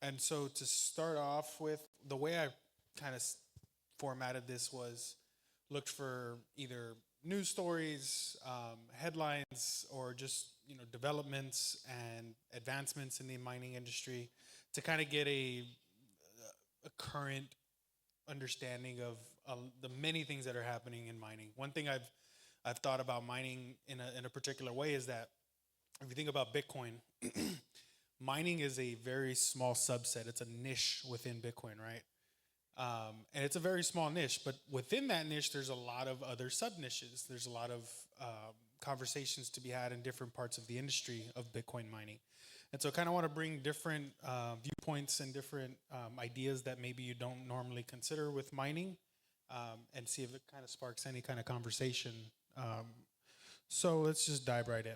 And so to start off with, the way I kind of formatted this was looked for either news stories, headlines, or just developments and advancements in the mining industry to kind of get a current understanding of the many things that are happening in mining. One thing I've thought about mining in a particular way is that if you think about Bitcoin, mining is a very small subset. It's a niche within Bitcoin, right? And it's a very small niche, but within that niche, there's a lot of other sub niches. There's a lot of conversations to be had in different parts of the industry of Bitcoin mining. And so I kind of want to bring different viewpoints and different ideas that maybe you don't normally consider with mining, and see if it kind of sparks any kind of conversation. So let's just dive right in.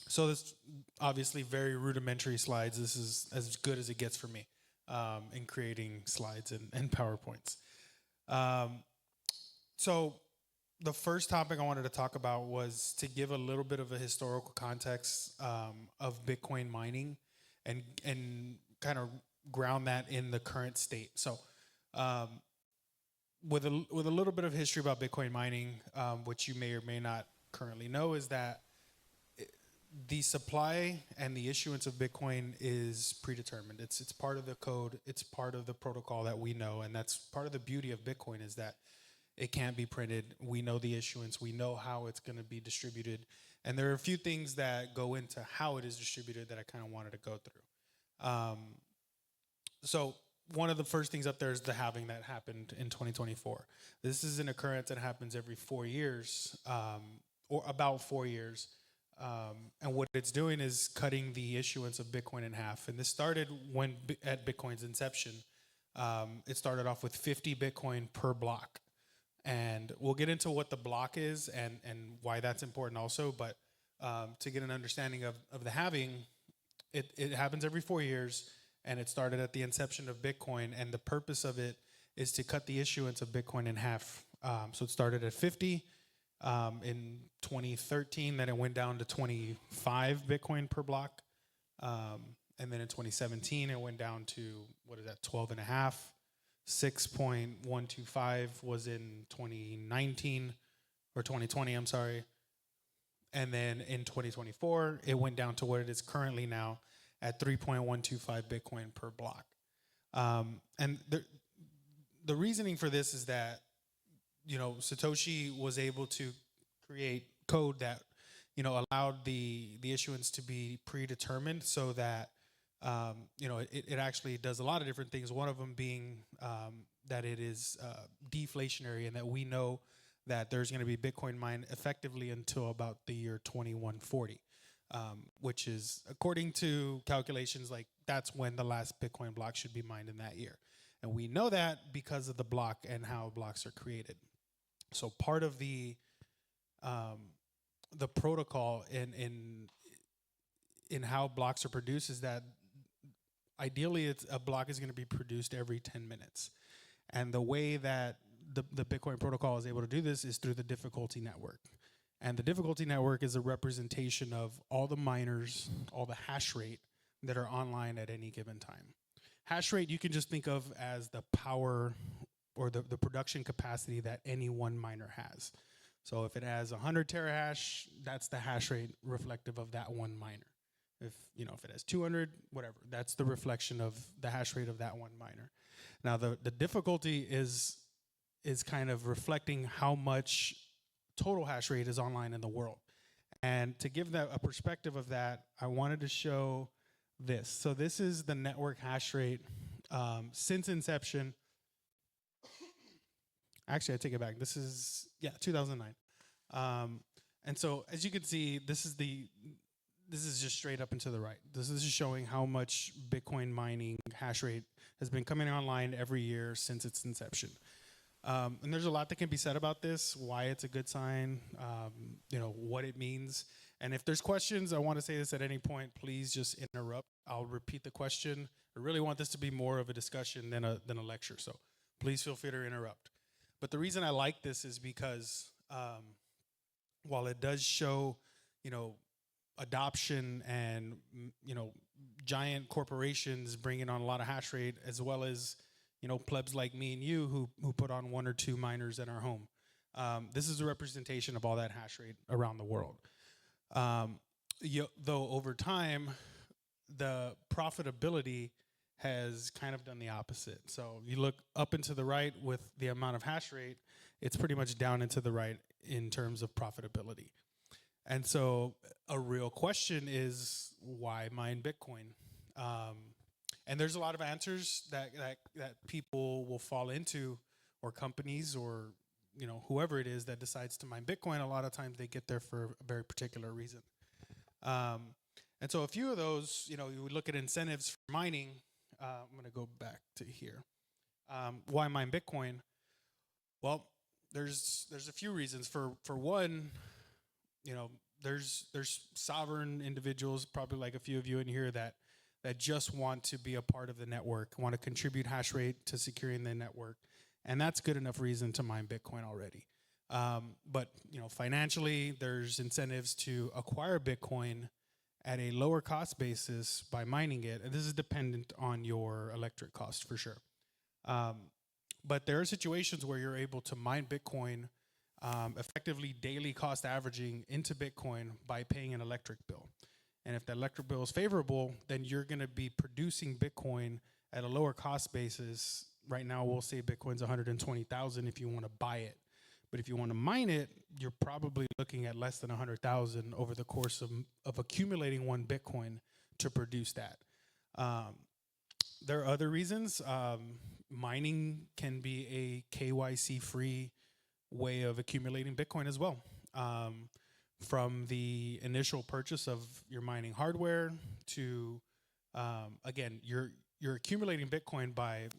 So this obviously very rudimentary slides. This is as good as it gets for me in creating slides and PowerPoints. So the first topic I wanted to talk about was to give a little bit of a historical context of Bitcoin mining and kind of ground that in the current state. So with a little bit of history about Bitcoin mining, which you may or may not currently know, is that the supply and the issuance of Bitcoin is predetermined. It's part of the code. It's part of the protocol that we know, and that's part of the beauty of Bitcoin is that it can't be printed. We know the issuance. We know how it's going to be distributed, and there are a few things that go into how it is distributed that I kind of wanted to go through. So one of the first things up there is the halving that happened in 2024. This is an occurrence that happens every 4 years, or about 4 years. And what it's doing is cutting the issuance of Bitcoin in half. And this started at Bitcoin's inception. It started off with 50 Bitcoin per block. And we'll get into what the block is and why that's important also. But to get an understanding of the halving, it happens every 4 years. And it started at the inception of Bitcoin. And the purpose of it is to cut the issuance of Bitcoin in half. So it started at 50. In 2013, then it went down to 25 Bitcoin per block. And then in 2017, it went down to, 12 and a half. 6.125 was in 2019, or 2020, I'm sorry. And then in 2024, it went down to what it is currently now at 3.125 Bitcoin per block. And the reasoning for this is that Satoshi was able to create code that, allowed the issuance to be predetermined so that, it actually does a lot of different things. One of them being that it is deflationary and that we know that there's going to be Bitcoin mined effectively until about the year 2140, which is, according to calculations, like that's when the last Bitcoin block should be mined in that year. And we know that because of the block and how blocks are created. So part of the protocol in how blocks are produced is that ideally a block is going to be produced every 10 minutes. And the way that the Bitcoin protocol is able to do this is through the difficulty network. And the difficulty network is a representation of all the miners, all the hash rate that are online at any given time. Hash rate you can just think of as the power or the production capacity that any one miner has. So if it has 100 terahash, that's the hash rate reflective of that one miner. If it has 200, whatever, that's the reflection of the hash rate of that one miner. Now the difficulty is kind of reflecting how much total hash rate is online in the world. And to give that a perspective of that, I wanted to show this. So this is the network hash rate since inception. Actually, I take it back. This is 2009. And so as you can see, this is just straight up and to the right. This is just showing how much Bitcoin mining hash rate has been coming online every year since its inception. And there's a lot that can be said about this, why it's a good sign, what it means. And if there's questions, I want to say this at any point, please just interrupt. I'll repeat the question. I really want this to be more of a discussion than a lecture, so please feel free to interrupt. But the reason I like this is because while it does show, adoption and giant corporations bringing on a lot of hash rate, as well as plebs like me and you who put on one or two miners in our home. This is a representation of all that hash rate around the world. Though over time, the profitability has kind of done the opposite. So you look up and to the right with the amount of hash rate, it's pretty much down and to the right in terms of profitability. And so a real question is, why mine Bitcoin? And there's a lot of answers that people will fall into, or companies, or whoever it is that decides to mine Bitcoin. A lot of times they get there for a very particular reason. And so a few of those, you would look at incentives for mining. I'm going to go back to here. Why mine Bitcoin? Well, there's a few reasons. For one, there's sovereign individuals, probably like a few of you in here, that just want to be a part of the network, want to contribute hash rate to securing the network, and that's good enough reason to mine Bitcoin already. But financially, there's incentives to acquire Bitcoin at a lower cost basis by mining it, and this is dependent on your electric cost for sure. But there are situations where you're able to mine Bitcoin effectively daily cost averaging into Bitcoin by paying an electric bill. And if the electric bill is favorable, then you're going to be producing Bitcoin at a lower cost basis. Right now, we'll say Bitcoin's 120,000 if you want to buy it. But if you want to mine it, you're probably looking at less than 100,000 over the course of accumulating one Bitcoin to produce that. There are other reasons. Mining can be a KYC-free way of accumulating Bitcoin as well. From the initial purchase of your mining hardware to, again, you're accumulating Bitcoin by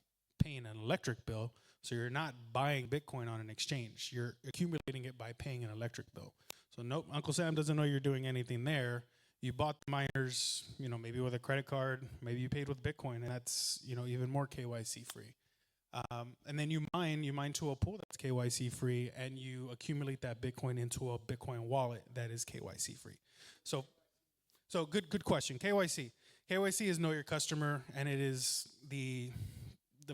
paying an electric bill. So you're not buying Bitcoin on an exchange. You're accumulating it by paying an electric bill. So nope, Uncle Sam doesn't know you're doing anything there. You bought the miners, maybe with a credit card, maybe you paid with Bitcoin, and that's, even more KYC free. And then you mine to a pool that's KYC free, and you accumulate that Bitcoin into a Bitcoin wallet that is KYC free. So good question. KYC is know your customer, and it is the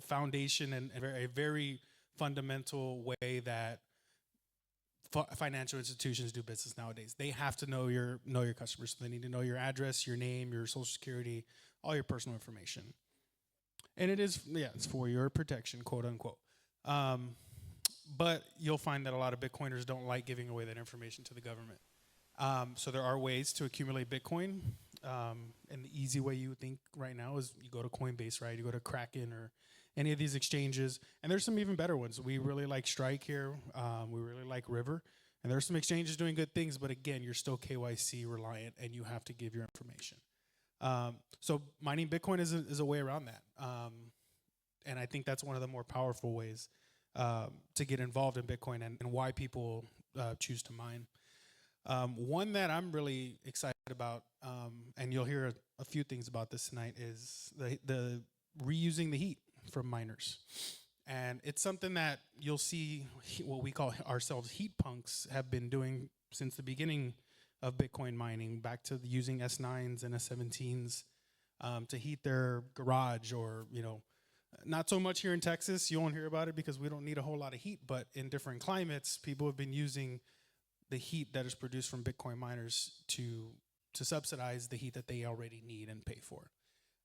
foundation and a very fundamental way that financial institutions do business nowadays. They have to know your customers. So they need to know your address, your name, your social security, all your personal information. And it's for your protection, quote unquote. But you'll find that a lot of Bitcoiners don't like giving away that information to the government. So there are ways to accumulate Bitcoin. And the easy way you would think right now is you go to Coinbase, right? You go to Kraken or any of these exchanges. And there's some even better ones. We really like Strike here. We really like River. And there's some exchanges doing good things, but again, you're still KYC reliant and you have to give your information. So mining Bitcoin is a way around that. And I think that's one of the more powerful ways to get involved in Bitcoin and why people choose to mine. One that I'm really excited about, and you'll hear a few things about this tonight, is the reusing the heat from miners. And it's something that you'll see what we call ourselves heat punks have been doing since the beginning of Bitcoin mining, back to using S9s and S17s to heat their garage, or, not so much here in Texas. You won't hear about it because we don't need a whole lot of heat, but in different climates, people have been using the heat that is produced from Bitcoin miners to subsidize the heat that they already need and pay for.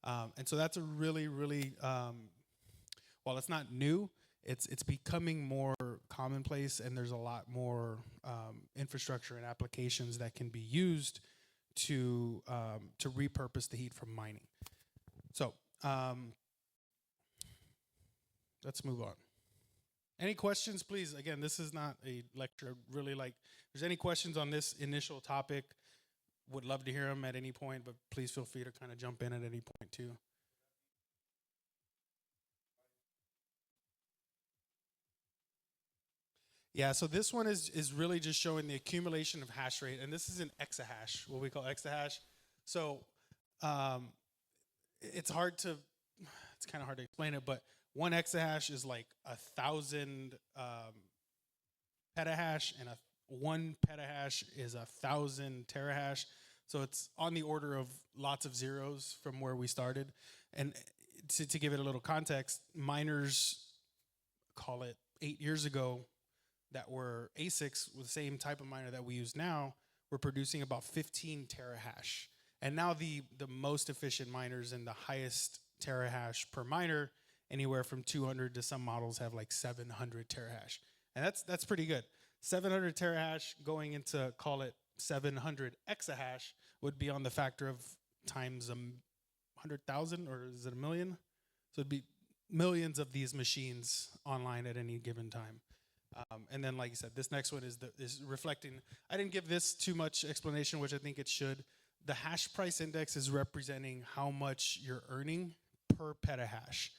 And so that's a really, really, while it's not new, it's becoming more commonplace, and there's a lot more infrastructure and applications that can be used to repurpose the heat from mining. So let's move on. Any questions, please? Again, this is not a lecture. Really, if there's any questions on this initial topic, would love to hear them at any point, but please feel free to kind of jump in at any point too. Yeah, so this one is really just showing the accumulation of hash rate, and this is an exahash, what we call exahash. So it's kind of hard to explain it, but one exahash is like 1,000 petahash, and one petahash is 1,000 terahash. So it's on the order of lots of zeros from where we started. And to give it a little context, miners, call it 8 years ago, that were ASICs with the same type of miner that we use now, were producing about 15 terahash. And now the most efficient miners and the highest terahash per miner, anywhere from 200 to some models have like 700 terahash. And that's pretty good. 700 terahash going into, call it 700 exahash, would be on the factor of times 100,000, or is it a million? So it'd be millions of these machines online at any given time. And then, like you said, this next one is reflecting. I didn't give this too much explanation, which I think it should. The hash price index is representing how much you're earning per petahash.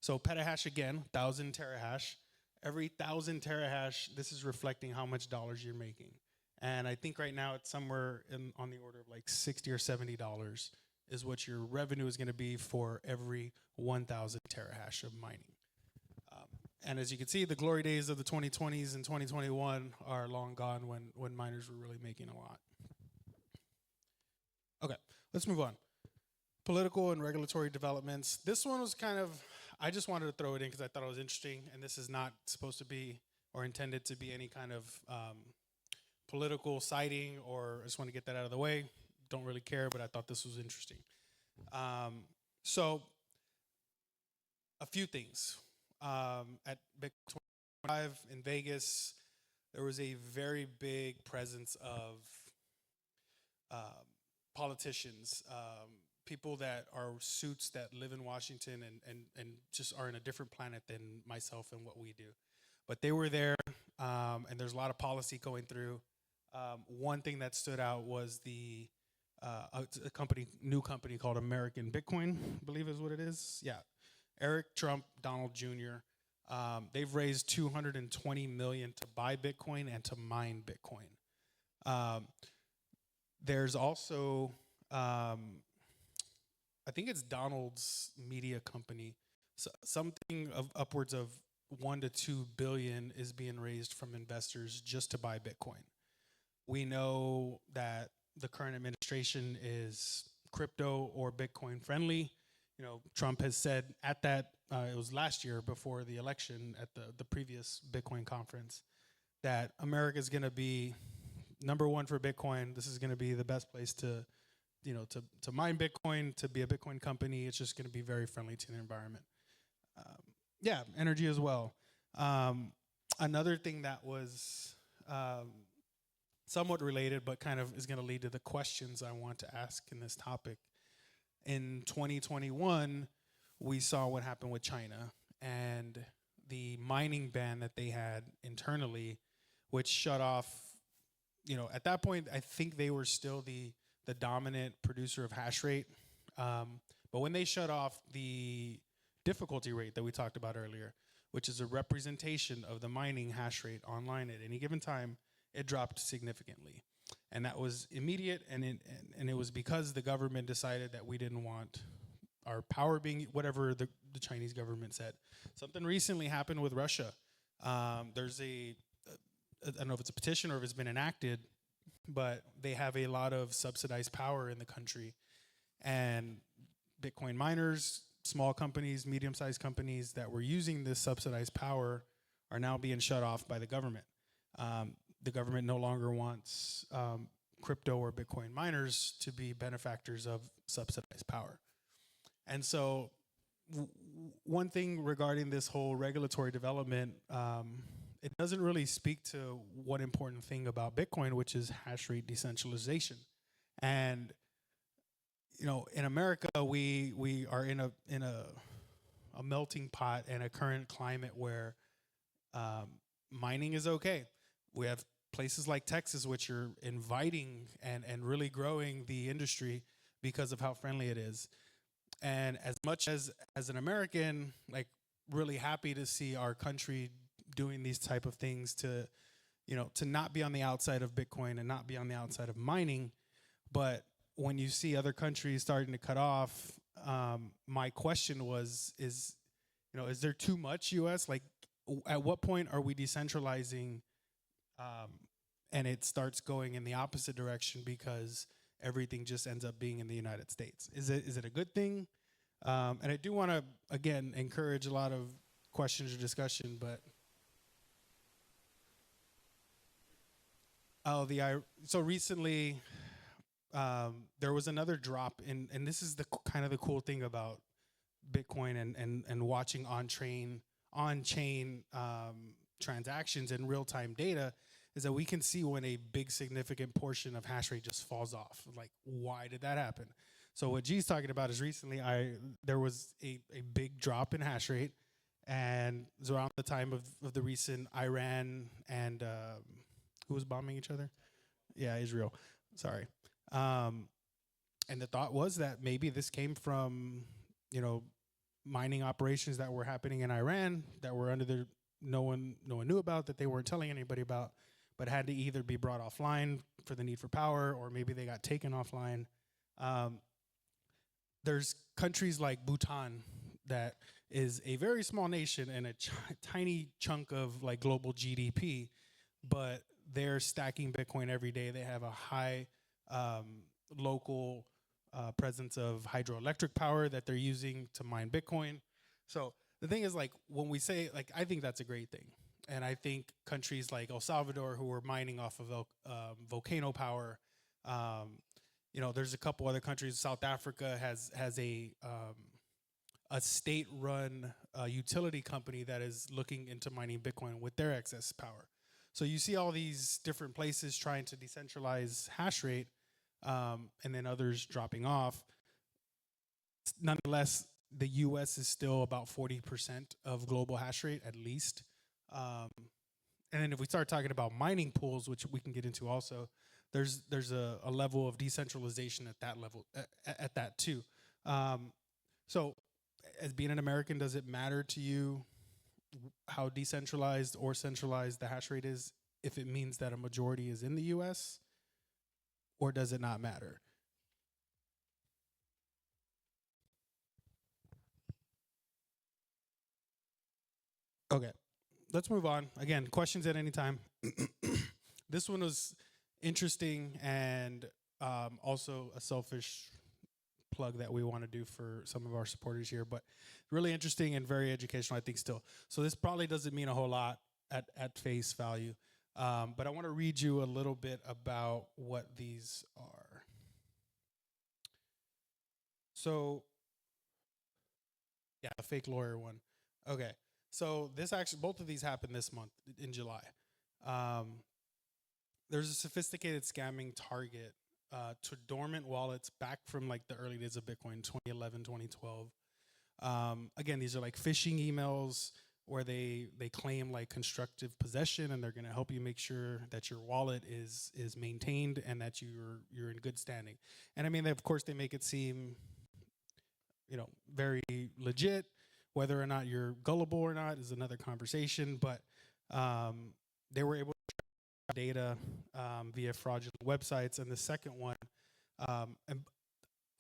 So petahash, again, 1,000 terahash. Every 1,000 terahash, this is reflecting how much dollars you're making. And I think right now it's somewhere on the order of like $60 or $70 is what your revenue is going to be for every 1,000 terahash of mining. And as you can see, the glory days of the 2020s and 2021 are long gone when miners were really making a lot. Okay, let's move on. Political and regulatory developments. This one was kind of, I just wanted to throw it in because I thought it was interesting, and this is not supposed to be or intended to be any kind of political citing, or I just want to get that out of the way. Don't really care, but I thought this was interesting. So, a few things. At Bitcoin 25 in Vegas, there was a very big presence of politicians, people that are suits that live in Washington and just are in a different planet than myself and what we do. But they were there, and there's a lot of policy going through. One thing that stood out was a new company called American Bitcoin, I believe is what it is. Yeah. Eric Trump, Donald Jr., they've raised $220 million to buy Bitcoin and to mine Bitcoin. There's also, I think it's Donald's media company. So something of upwards of 1 to 2 billion is being raised from investors just to buy Bitcoin. We know that the current administration is crypto or Bitcoin friendly. You know, Trump has said at that, it was last year before the election at the previous Bitcoin conference, that America is going to be #1 for Bitcoin. This is going to be the best place to mine Bitcoin, to be a Bitcoin company. It's just going to be very friendly to the environment. Yeah, energy as well. Another thing that was somewhat related, but kind of is going to lead to the questions I want to ask in this topic. In 2021, we saw what happened with China and the mining ban that they had internally, which shut off, at that point, I think they were still the dominant producer of hash rate. But when they shut off the difficulty rate that we talked about earlier, which is a representation of the mining hash rate online at any given time, it dropped significantly. And that was immediate, and it was because the government decided that we didn't want our power being whatever the Chinese government said. Something recently happened with Russia. There's I don't know if it's a petition or if it's been enacted, but they have a lot of subsidized power in the country. And Bitcoin miners, small companies, medium-sized companies that were using this subsidized power are now being shut off by the government. The government no longer wants crypto or Bitcoin miners to be benefactors of subsidized power. And so one thing regarding this whole regulatory development, it doesn't really speak to one important thing about Bitcoin, which is hash rate decentralization. And in America, we are in a melting pot and a current climate where mining is okay. We have places like Texas, which are inviting and really growing the industry because of how friendly it is. And as much as an American, like, really happy to see our country doing these type of things to not be on the outside of Bitcoin and not be on the outside of mining. But when you see other countries starting to cut off, my question is there too much U.S.? Like, at what point are we decentralizing and it starts going in the opposite direction? Because everything just ends up being in the United States. Is it a good thing? And I do want to again encourage a lot of questions or discussion, but so recently there was another drop in, and this is the kind of the cool thing about Bitcoin and watching on chain transactions and real time data is that we can see when a big significant portion of hash rate just falls off. Like, why did that happen? So what G's talking about is recently there was a big drop in hash rate, and it was around the time of the recent Iran and who was bombing each other? Yeah, Israel. Sorry. And the thought was that maybe this came from, mining operations that were happening in Iran that were under the no one knew about, that they weren't telling anybody about, but had to either be brought offline for the need for power, or maybe they got taken offline. There's countries like Bhutan that is a very small nation and a tiny chunk of like global GDP, but they're stacking Bitcoin every day. They have a high local presence of hydroelectric power that they're using to mine Bitcoin. So the thing is, like, when we say, like, I think that's a great thing. And I think countries like El Salvador, who are mining off of volcano power, there's a couple other countries. South Africa has a state-run utility company that is looking into mining Bitcoin with their excess power. So you see all these different places trying to decentralize hash rate, and then others dropping off. Nonetheless, the U.S. is still about 40% of global hash rate, at least. And then if we start talking about mining pools, which we can get into also, there's a level of decentralization at that level, at that too. So as being an American, does it matter to you how decentralized or centralized the hash rate is if it means that a majority is in the US, or does it not matter? Okay, let's move on. Again, questions at any time. This one was interesting, and also a selfish plug that we want to do for some of our supporters here, but really interesting and very educational, I think, still. So this probably doesn't mean a whole lot at face value, but I want to read you a little bit about what these are. So, yeah, the fake lawyer one. Okay, so this actually, both of these happened this month in July. There's a sophisticated scamming target to dormant wallets back from like the early days of Bitcoin, 2011, 2012. Again, these are like phishing emails where they claim like constructive possession, and they're going to help you make sure that your wallet is maintained and that you're in good standing. And I mean, of course, they make it seem, very legit. Whether or not you're gullible or not is another conversation, but they were able to data via fraudulent websites. And the second one, and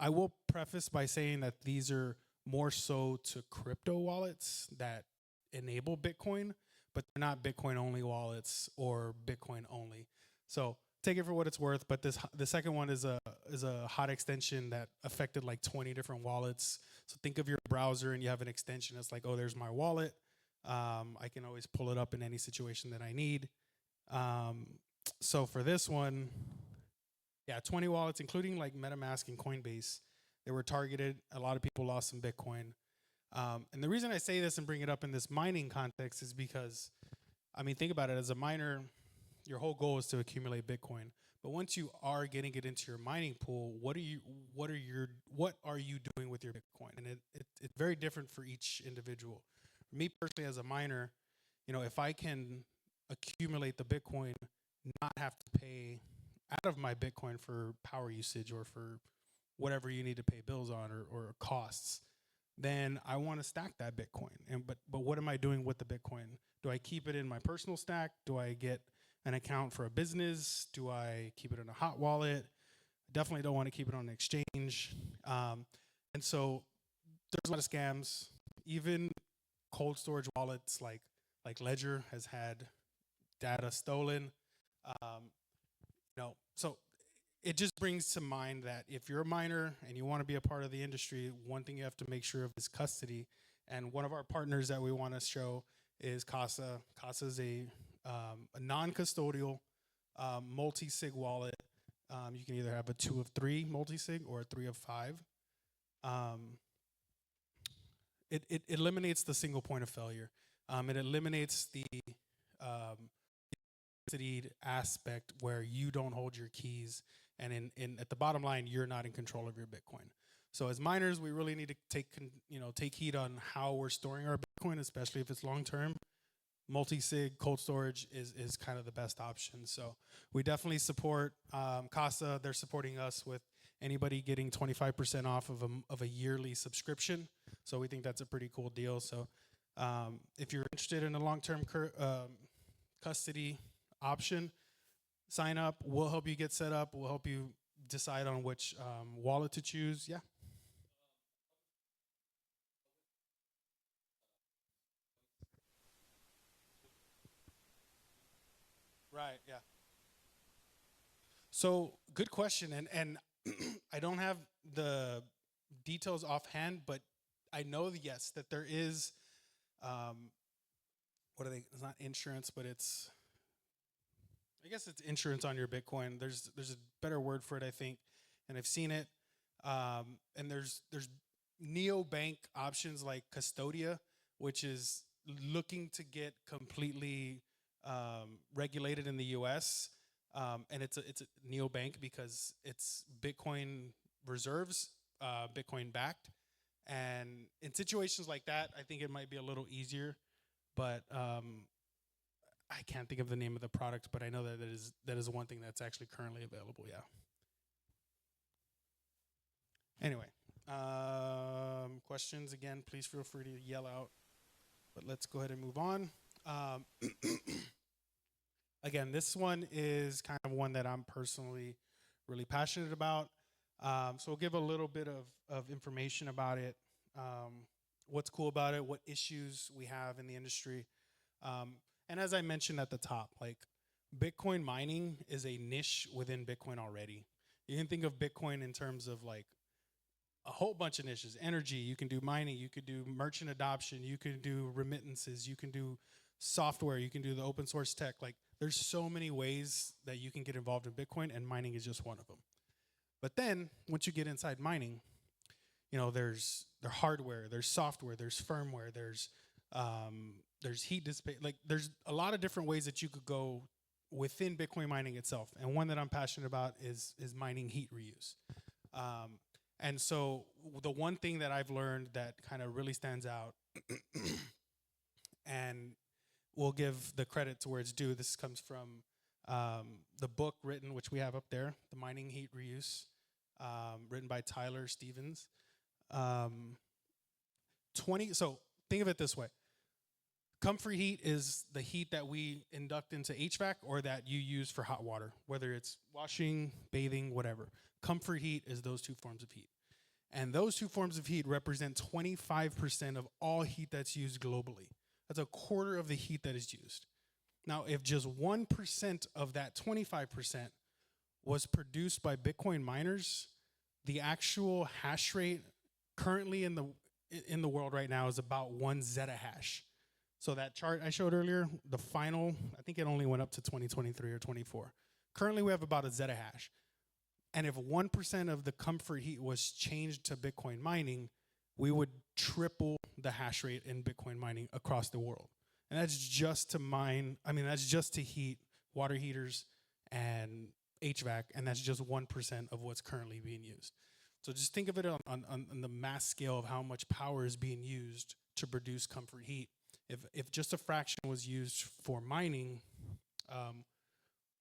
I will preface by saying that these are more so to crypto wallets that enable Bitcoin, but they're not Bitcoin only wallets or Bitcoin only. So take it for what it's worth. But the second one is a hot extension that affected like 20 different wallets. So think of your browser and you have an extension that's like, oh, there's my wallet. I can always pull it up in any situation that I need. So for this one, yeah, 20 wallets, including like MetaMask and Coinbase, they were targeted. A lot of people lost some Bitcoin. And the reason I say this and bring it up in this mining context is because, I mean, think about it. As a miner, your whole goal is to accumulate Bitcoin. But once you are getting it into your mining pool, what are you doing with your Bitcoin? And it's very different for each individual. For me personally, as a miner, if I can accumulate the Bitcoin, not have to pay out of my Bitcoin for power usage or for whatever you need to pay bills on or costs, then I want to stack that Bitcoin. But what am I doing with the Bitcoin? Do I keep it in my personal stack? Do I get an account for a business? Do I keep it in a hot wallet? I definitely don't want to keep it on an exchange. And so there's a lot of scams. Even cold storage wallets like Ledger has had data stolen. So it just brings to mind that if you're a miner and you want to be a part of the industry, one thing you have to make sure of is custody. And one of our partners that we want to show is Casa. Casa is a non-custodial multi-sig wallet. You can either have a 2 of 3 multi-sig or a 3 of 5. Um, it eliminates the single point of failure. It eliminates the um, aspect where you don't hold your keys, and in at the bottom line, you're not in control of your Bitcoin. So as miners, we really need to take heed on how we're storing our Bitcoin, especially if it's long term. Multi-sig cold storage is kind of the best option. So we definitely support Casa. They're supporting us with anybody getting 25% off of a yearly subscription. So we think that's a pretty cool deal. So if you're interested in a long-term custody option, sign up. We'll help you get set up. We'll help you decide on which wallet to choose. Yeah. Right. Yeah. So good question, and I don't have the details offhand, but I know yes that there is what are they? It's not insurance, but I guess it's insurance on your Bitcoin. There's a better word for it, I think, and I've seen it. And there's neobank options like Custodia, which is looking to get completely regulated in the U.S. And it's a neobank because it's Bitcoin reserves, Bitcoin backed, and in situations like that, I think it might be a little easier. But I can't think of the name of the product, but I know that is one thing that's actually currently available. Yeah. Anyway, questions again? Please feel free to yell out. But let's go ahead and move on. Um, again, this one is kind of one that I'm personally really passionate about. So we'll give a little bit of information about it. What's cool about it? What issues we have in the industry? And as I mentioned at the top, like Bitcoin mining is a niche within Bitcoin already. You can think of Bitcoin in terms of like a whole bunch of niches. Energy, you can do mining, you could do merchant adoption, you can do remittances, you can do software, you can do the open source tech. Like there's so many ways that you can get involved in Bitcoin, and mining is just one of them. But then once you get inside mining, there's hardware, there's software, there's firmware, there's heat dissipate. Like there's a lot of different ways that you could go within Bitcoin mining itself. And one that I'm passionate about is mining heat reuse. And so the one thing that I've learned that kind of really stands out, and we'll give the credit to where it's due. This comes from the book written, which we have up there, The Mining Heat Reuse, written by Tyler Stevens. So think of it this way. Comfort heat is the heat that we induct into HVAC or that you use for hot water, whether it's washing, bathing, whatever. Comfort heat is those two forms of heat. And those two forms of heat represent 25% of all heat that's used globally. That's a quarter of the heat that is used. Now, if just 1% of that 25% was produced by Bitcoin miners, the actual hash rate currently in the world right now is about 1 zettahash. So that chart I showed earlier, the final, I think it only went up to 2023 or 24. Currently, we have about a zettahash. And if 1% of the comfort heat was changed to Bitcoin mining, we would triple the hash rate in Bitcoin mining across the world. And that's just to that's just to heat water heaters and HVAC, and that's just 1% of what's currently being used. So just think of it on the mass scale of how much power is being used to produce comfort heat. If just a fraction was used for mining,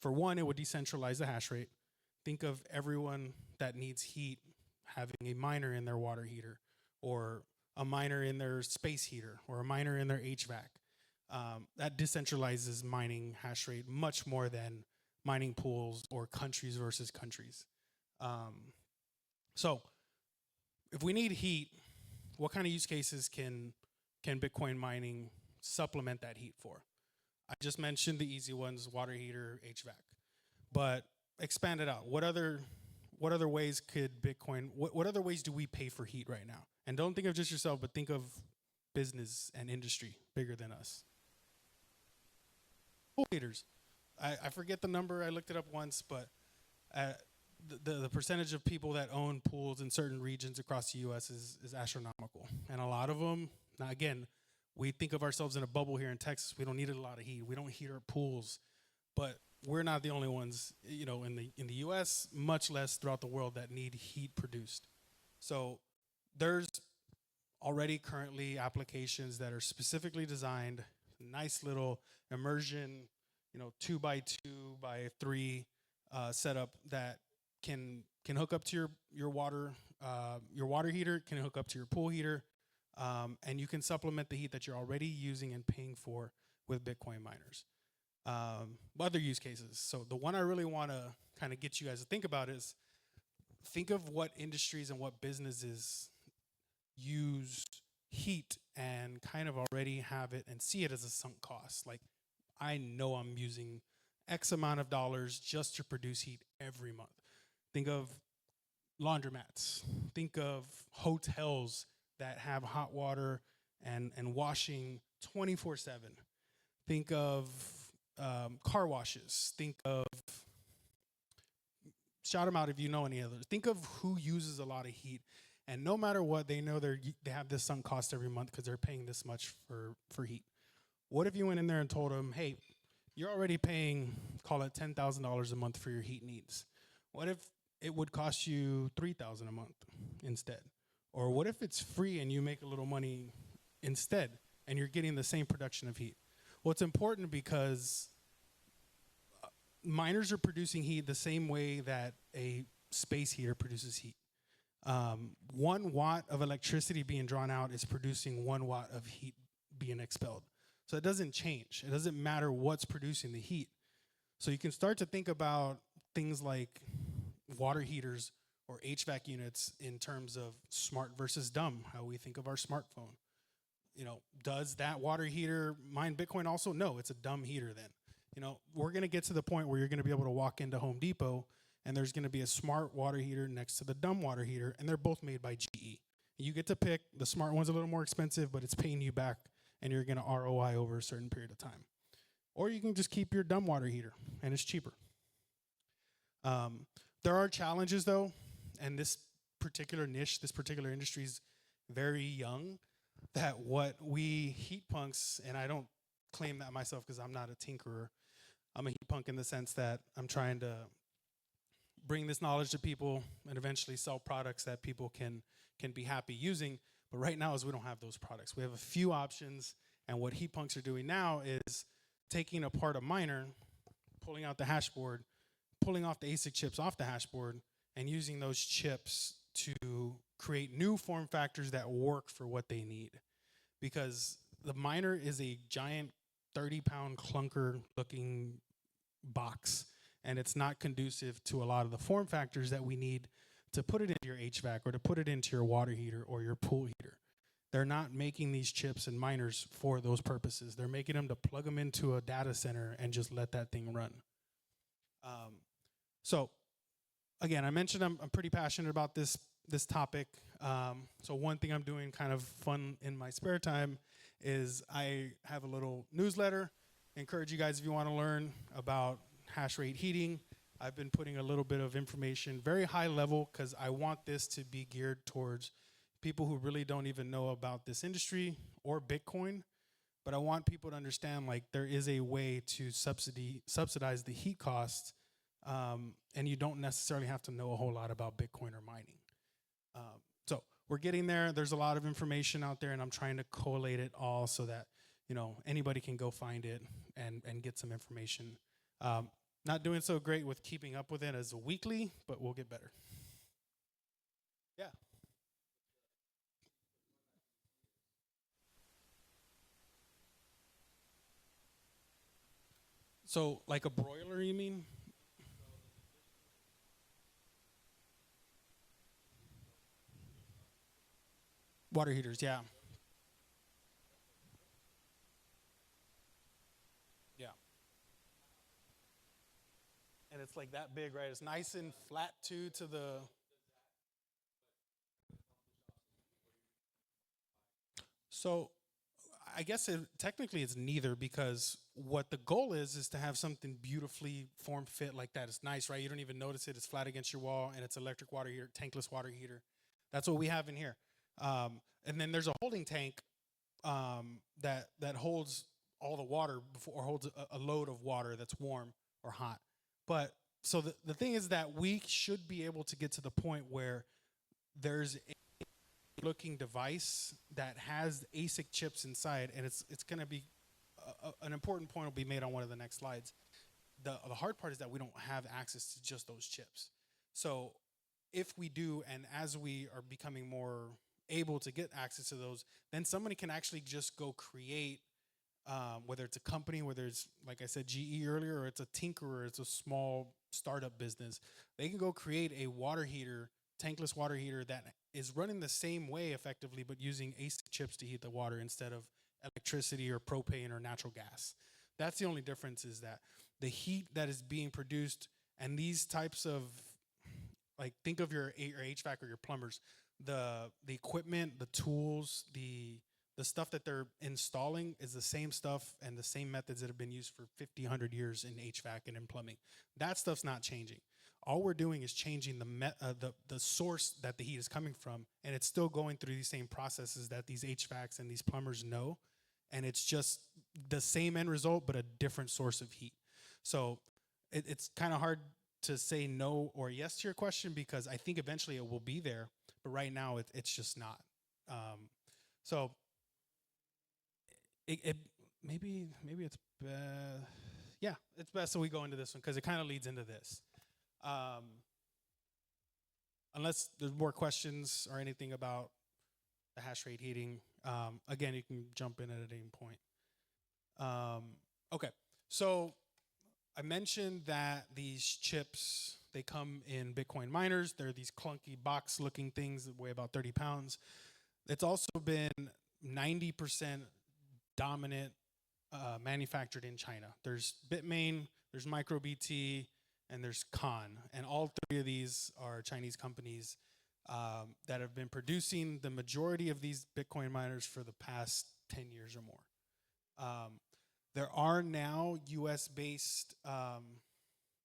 for one, it would decentralize the hash rate. Think of everyone that needs heat having a miner in their water heater, or a miner in their space heater, or a miner in their HVAC. That decentralizes mining hash rate much more than mining pools or countries versus countries. So if we need heat, what kind of use cases can Bitcoin mining supplement that heat for? I just mentioned the easy ones, water heater, HVAC. But expand it out. What other ways could Bitcoin? What other ways do we pay for heat right now? And don't think of just yourself, but think of business and industry bigger than us. Pool heaters. I forget the number. I looked it up once, but the percentage of people that own pools in certain regions across the U.S. is astronomical, and a lot of them. Now, again, we think of ourselves in a bubble here in Texas. We don't need a lot of heat. We don't heat our pools, but we're not the only ones. You know, in the U.S., much less throughout the world that need heat produced. So there's already currently applications that are specifically designed, nice little immersion, 2x2x3 setup that can hook up to your water heater, can hook up to your pool heater, and you can supplement the heat that you're already using and paying for with Bitcoin miners. Other use cases. So the one I really want to kind of get you guys to think about is think of what industries and what businesses use heat and kind of already have it and see it as a sunk cost. Like, I know I'm using X amount of dollars just to produce heat every month. Think of laundromats. Think of hotels that have hot water and washing 24/7. Think of car washes. Think of, shout them out if you know any others. Think of who uses a lot of heat. And no matter what, they know they have this sunk cost every month because they're paying this much for heat. What if you went in there and told them, hey, you're already paying, call it $10,000 a month for your heat needs. What if it would cost you $3,000 a month instead? Or what if it's free and you make a little money instead and you're getting the same production of heat? Well, it's important because miners are producing heat the same way that a space heater produces heat. 1 watt of electricity being drawn out is producing 1 watt of heat being expelled. So it doesn't change. It doesn't matter what's producing the heat. So you can start to think about things like water heaters or HVAC units in terms of smart versus dumb, how we think of our smartphone. Does that water heater mine Bitcoin also? No, it's a dumb heater then. We're going to get to the point where you're going to be able to walk into Home Depot and there's going to be a smart water heater next to the dumb water heater, and they're both made by GE. You get to pick. The smart one's a little more expensive, but it's paying you back, and you're going to ROI over a certain period of time. Or you can just keep your dumb water heater, and it's cheaper. There are challenges, though, and this particular niche, this particular industry is very young, that what we heat punks, and I don't claim that myself because I'm not a tinkerer. I'm a heat punk in the sense that I'm trying to bring this knowledge to people and eventually sell products that people can be happy using. But right now is we don't have those products. We have a few options, and what heat punks are doing now is taking apart a miner, pulling out the hash board, pulling off the ASIC chips off the hash board, and using those chips to create new form factors that work for what they need. Because the miner is a giant 30-pound clunker-looking box, and it's not conducive to a lot of the form factors that we need to put it into your HVAC or to put it into your water heater or your pool heater. They're not making these chips and miners for those purposes. They're making them to plug them into a data center and just let that thing run. So, again, I mentioned I'm pretty passionate about this topic. So one thing I'm doing kind of fun in my spare time is I have a little newsletter. I encourage you guys, if you want to learn about hash rate heating, I've been putting a little bit of information, very high level, because I want this to be geared towards people who really don't even know about this industry or Bitcoin. But I want people to understand, like, there is a way to subsidize the heat costs, and you don't necessarily have to know a whole lot about Bitcoin or mining. So we're getting there. There's a lot of information out there, and I'm trying to collate it all so that anybody can go find it and get some information. Not doing so great with keeping up with it as a weekly, but we'll get better. Yeah. So like a broiler, you mean? Water heaters, yeah. Yeah. and it's like that big, right? It's nice and flat too to the. So I guess technically it's neither, because what the goal is to have something beautifully form fit like that. It's nice, right? You don't even notice it. It's flat against your wall, and it's electric water heater, tankless water heater. That's what we have in here. And then there's a holding tank that holds all the water before, or holds a load of water that's warm or hot. But so the thing is that we should be able to get to the point where there's looking device that has ASIC chips inside, and it's going to be an important point will be made on one of the next slides. The hard part is that we don't have access to just those chips. So if we do, and as we are becoming more able to get access to those, then somebody can actually just go create, whether it's a company, whether it's, like I said, GE earlier, or it's a tinkerer, it's a small startup business, they can go create a water heater, tankless water heater that is running the same way effectively, but using ASIC chips to heat the water instead of electricity or propane or natural gas. That's the only difference, is that the heat that is being produced, and these types of, like, think of your HVAC or your plumbers, the equipment, the tools, the stuff that they're installing is the same stuff and the same methods that have been used for 50, 100 years in HVAC and in plumbing. That stuff's not changing. All we're doing is changing the source that the heat is coming from, and it's still going through these same processes that these HVACs and these plumbers know, and it's just the same end result, but a different source of heat. So it's kind of hard to say no or yes to your question, because I think eventually it will be there, but right now it's just not. So maybe it's yeah, it's best that we go into this one because it kind of leads into this. Unless there's more questions or anything about the hash rate heating, again, you can jump in at any point. Okay, so I mentioned that these chips, they come in Bitcoin miners. They're these clunky box-looking things that weigh about 30 pounds. It's also been 90% dominant manufactured in China. There's Bitmain, there's MicroBT, and there's Khan. And all three of these are Chinese companies that have been producing the majority of these Bitcoin miners for the past 10 years or more. There are now US-based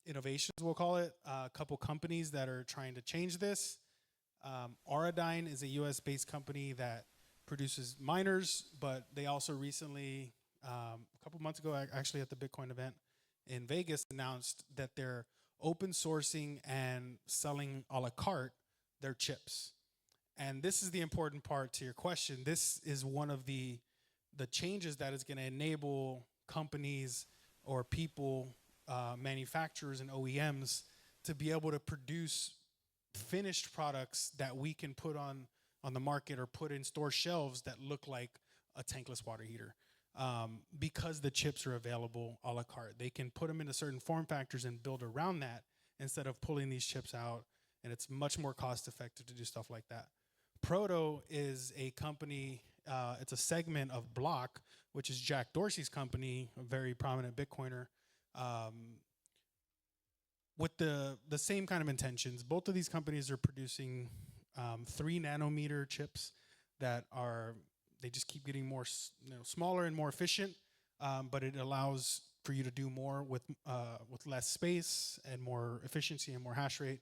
innovations, we'll call it, a couple companies that are trying to change this. Auradine is a US-based company that produces miners, but they also recently, a couple months ago, actually at the Bitcoin event in Vegas, announced that they're open sourcing and selling a la carte their chips. And this is the important part to your question. This is one of the changes that is going to enable companies or people, manufacturers and OEMs, to be able to produce finished products that we can put on the market or put in store shelves that look like a tankless water heater. Because the chips are available a la carte. They can put them into certain form factors and build around that instead of pulling these chips out, and it's much more cost effective to do stuff like that. Proto is a company, it's a segment of Block, which is Jack Dorsey's company, a very prominent Bitcoiner, with the same kind of intentions. Both of these companies are producing 3 nanometer chips that are, they just keep getting more, smaller and more efficient, but it allows for you to do more with less space and more efficiency and more hash rate.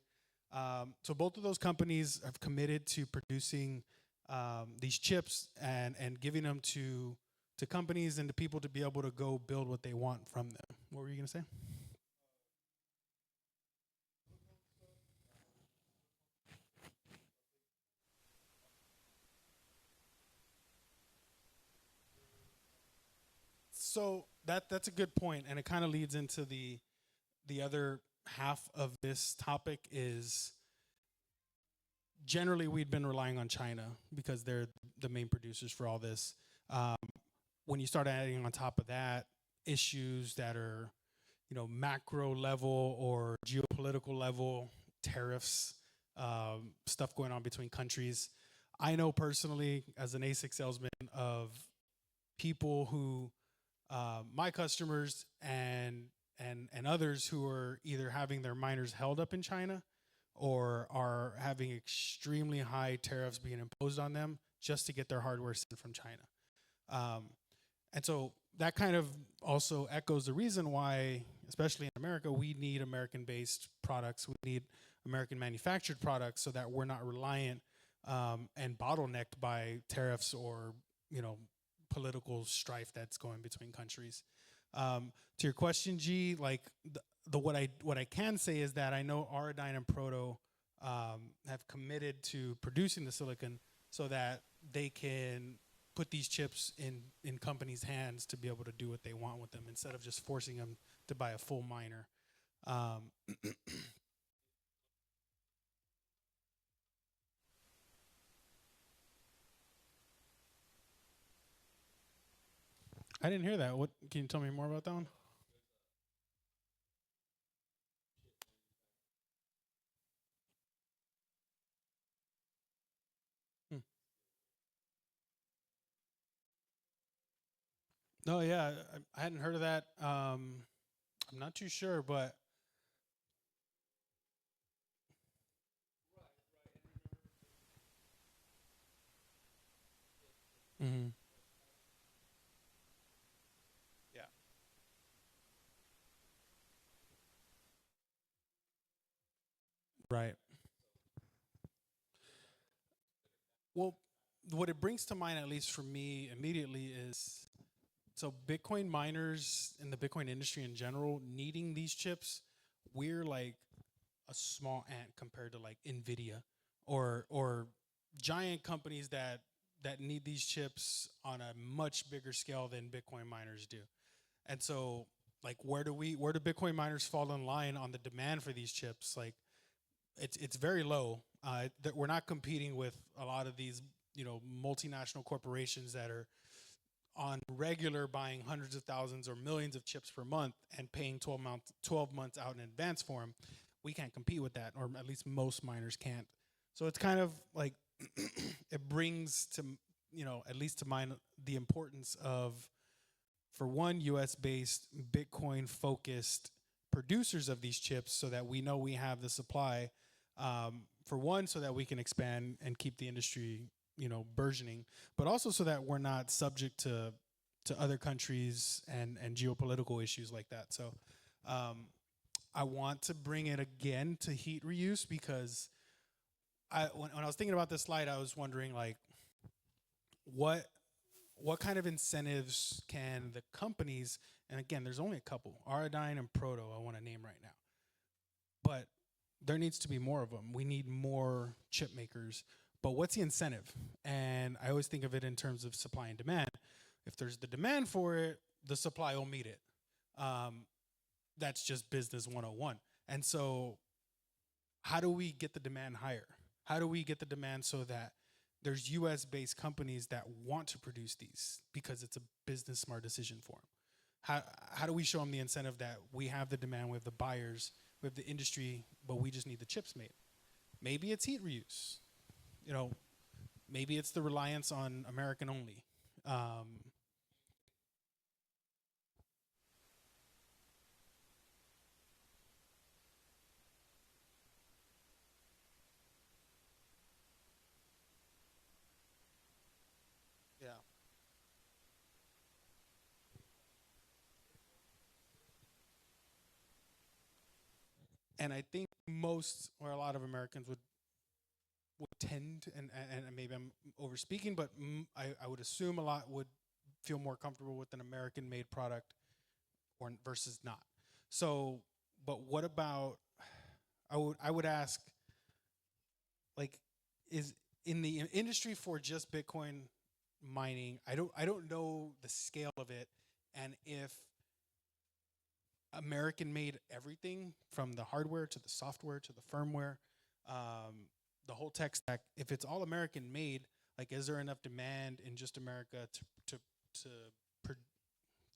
So both of those companies have committed to producing these chips and giving them to companies and to people to be able to go build what they want from them. What were you going to say? So that's a good point, and it kind of leads into the other half of this topic. Is generally we'd been relying on China because they're the main producers for all this. When you start adding on top of that issues that are, macro level or geopolitical level, tariffs, stuff going on between countries. I know personally, as an ASIC salesman, of people who, my customers and and others who are either having their miners held up in China or are having extremely high tariffs being imposed on them just to get their hardware sent from China. Um, and so that kind of also echoes the reason why, especially in America, we need American-based products. We need American manufactured products so that we're not reliant and bottlenecked by tariffs or, you know, political strife that's going between countries. To your question, G, like the what I can say is that I know Auradine and Proto have committed to producing the silicon so that they can put these chips in companies' hands to be able to do what they want with them instead of just forcing them to buy a full miner. Um, I didn't hear that. What can you tell me more about that one? Hmm. No, yeah, I hadn't heard of that. I'm not too sure, but mhm. Yeah. Right. Well, what it brings to mind, at least for me, immediately is so Bitcoin miners and the Bitcoin industry in general needing these chips. We're like a small ant compared to like Nvidia or giant companies that need these chips on a much bigger scale than Bitcoin miners do. And so like where do Bitcoin miners fall in line on the demand for these chips? Like it's very low. That we're not competing with a lot of these, you know, multinational corporations that are on regular buying hundreds of thousands or millions of chips per month and paying 12 months out in advance for them. We can't compete with that, or at least most miners can't. So it's kind of like it brings to, you know, at least to mind the importance of, for one, US based Bitcoin focused producers of these chips so that we know we have the supply, for one, so that we can expand and keep the industry, you know, burgeoning, but also so that we're not subject to other countries and geopolitical issues like that. So um, I want to bring it again to heat reuse because when I was thinking about this slide, I was wondering like what what kind of incentives can the companies, and again, there's only a couple, Aradine and Proto, I want to name right now, but there needs to be more of them. We need more chip makers. But what's the incentive? And I always think of it in terms of supply and demand. If there's the demand for it, the supply will meet it. Um, that's just business 101. And so, how do we get the demand higher? How do we get the demand so that there's US based companies that want to produce these because it's a business smart decision for them? How do we show them the incentive that we have the demand, we have the buyers, we have the industry, but we just need the chips made? Maybe it's heat reuse. You know, maybe it's the reliance on American only. Um, yeah. And I think most or a lot of Americans would tend, and maybe I'm over speaking, but I would assume a lot would feel more comfortable with an American made product or versus not. So, but what about, I would ask, like, is in the industry for just Bitcoin mining, I don't know the scale of it, and if American made everything from the hardware to the software to the firmware, um, the whole tech stack. If it's all American made, like, is there enough demand in just America to to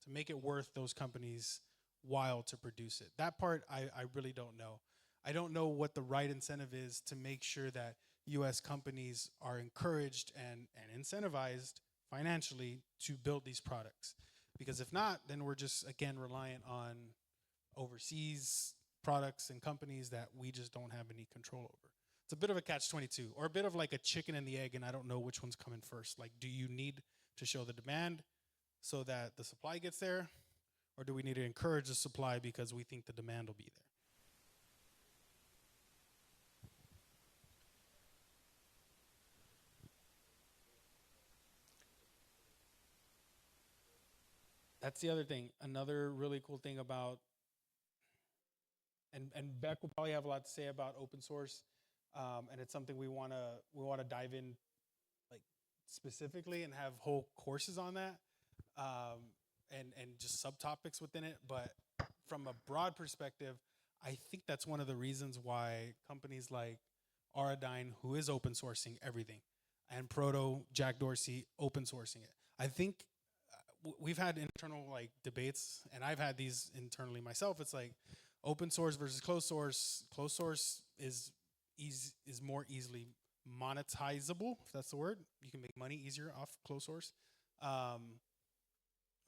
make it worth those companies' while to produce it? That part I really don't know. I don't know what the right incentive is to make sure that U.S. companies are encouraged and incentivized financially to build these products. Because if not, then we're just again reliant on overseas products and companies that we just don't have any control over. It's a bit of a catch-22, or a bit of like a chicken and the egg, and I don't know which one's coming first. Like, do you need to show the demand so that the supply gets there, or do we need to encourage the supply because we think the demand will be there? That's the other thing. Another really cool thing about, and Beck will probably have a lot to say about open source, and it's something we want to dive in like specifically and have whole courses on that, um, and just subtopics within it. But from a broad perspective, I think that's one of the reasons why companies like Aradyne, who is open sourcing everything, and Proto, Jack Dorsey, open sourcing it. I think we've had internal like debates, and I've had these internally myself. It's like open source versus closed source. Closed source is more easily monetizable, if that's the word. You can make money easier off closed source. Um,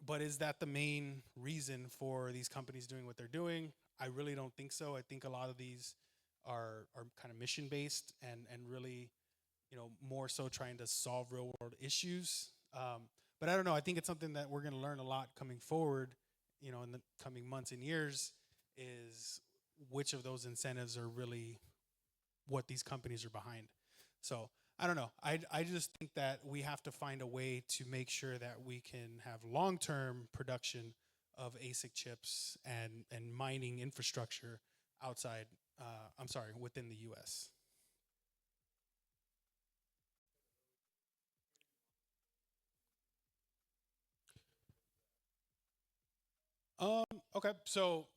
but is that the main reason for these companies doing what they're doing? I really don't think so. I think a lot of these are kind of mission based and really, more so trying to solve real world issues. But I don't know. I think it's something that we're going to learn a lot coming forward, in the coming months and years, is which of those incentives are really what these companies are behind. So I don't know. I just think that we have to find a way to make sure that we can have long term production of ASIC chips and mining infrastructure outside. I'm sorry, within the U.S. Okay, so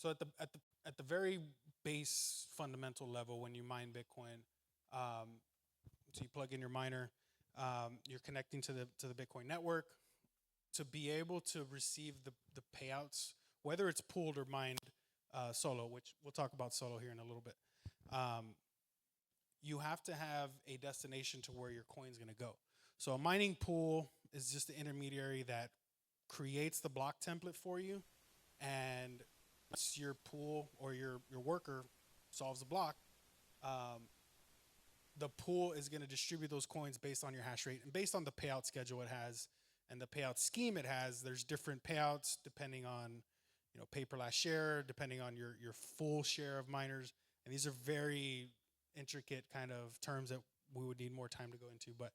at the very base fundamental level, when you mine Bitcoin, um, so you plug in your miner, you're connecting to the Bitcoin network to be able to receive the payouts, whether it's pooled or mined solo, which we'll talk about solo here in a little bit. Um, you have to have a destination to where your coin's going to go. So a mining pool is just the intermediary that creates the block template for you, and once your pool or your worker solves the block, um, the pool is going to distribute those coins based on your hash rate and based on the payout schedule it has and the payout scheme it has. There's different payouts depending on, pay per last share, depending on your full share of miners, and these are very intricate kind of terms that we would need more time to go into. But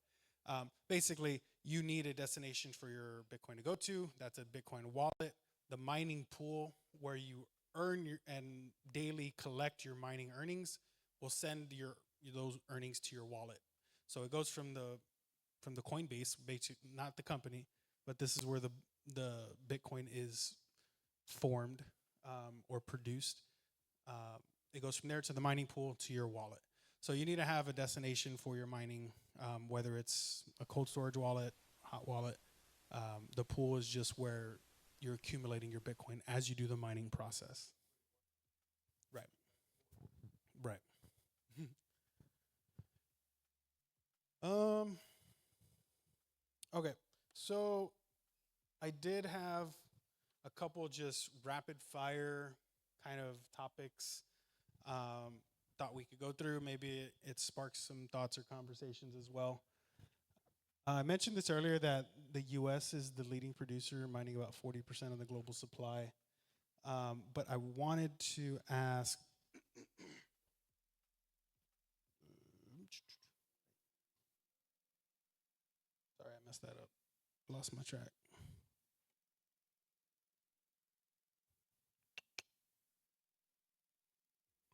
basically, you need a destination for your Bitcoin to go to. That's a Bitcoin wallet. The mining pool where you earn and daily collect your mining earnings will send those earnings to your wallet. So it goes from the Coinbase, basically not the company, but this is where the Bitcoin is formed or produced. It goes from there to the mining pool to your wallet. So you need to have a destination for your mining, whether it's a cold storage wallet, hot wallet. The pool is just where you're accumulating your Bitcoin as you do the mining process. Right. Right. Um. Okay. So I did have a couple just rapid fire kind of topics. Um, thought we could go through. Maybe it sparks some thoughts or conversations as well. I mentioned this earlier that the U.S. is the leading producer, mining about 40% of the global supply. But I wanted to ask. Sorry, I messed that up. Lost my track.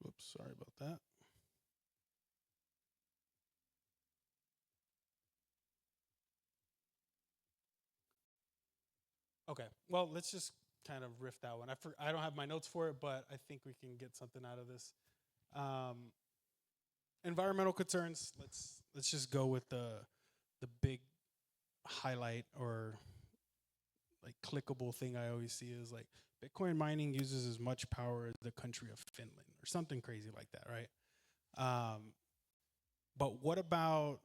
Whoops, sorry about that. Okay, well, let's just kind of riff that one. I don't have my notes for it, but I think we can get something out of this. Um, environmental concerns. Let's just go with the big highlight or like clickable thing I always see is like Bitcoin mining uses as much power as the country of Finland or something crazy like that, right? Um, but what about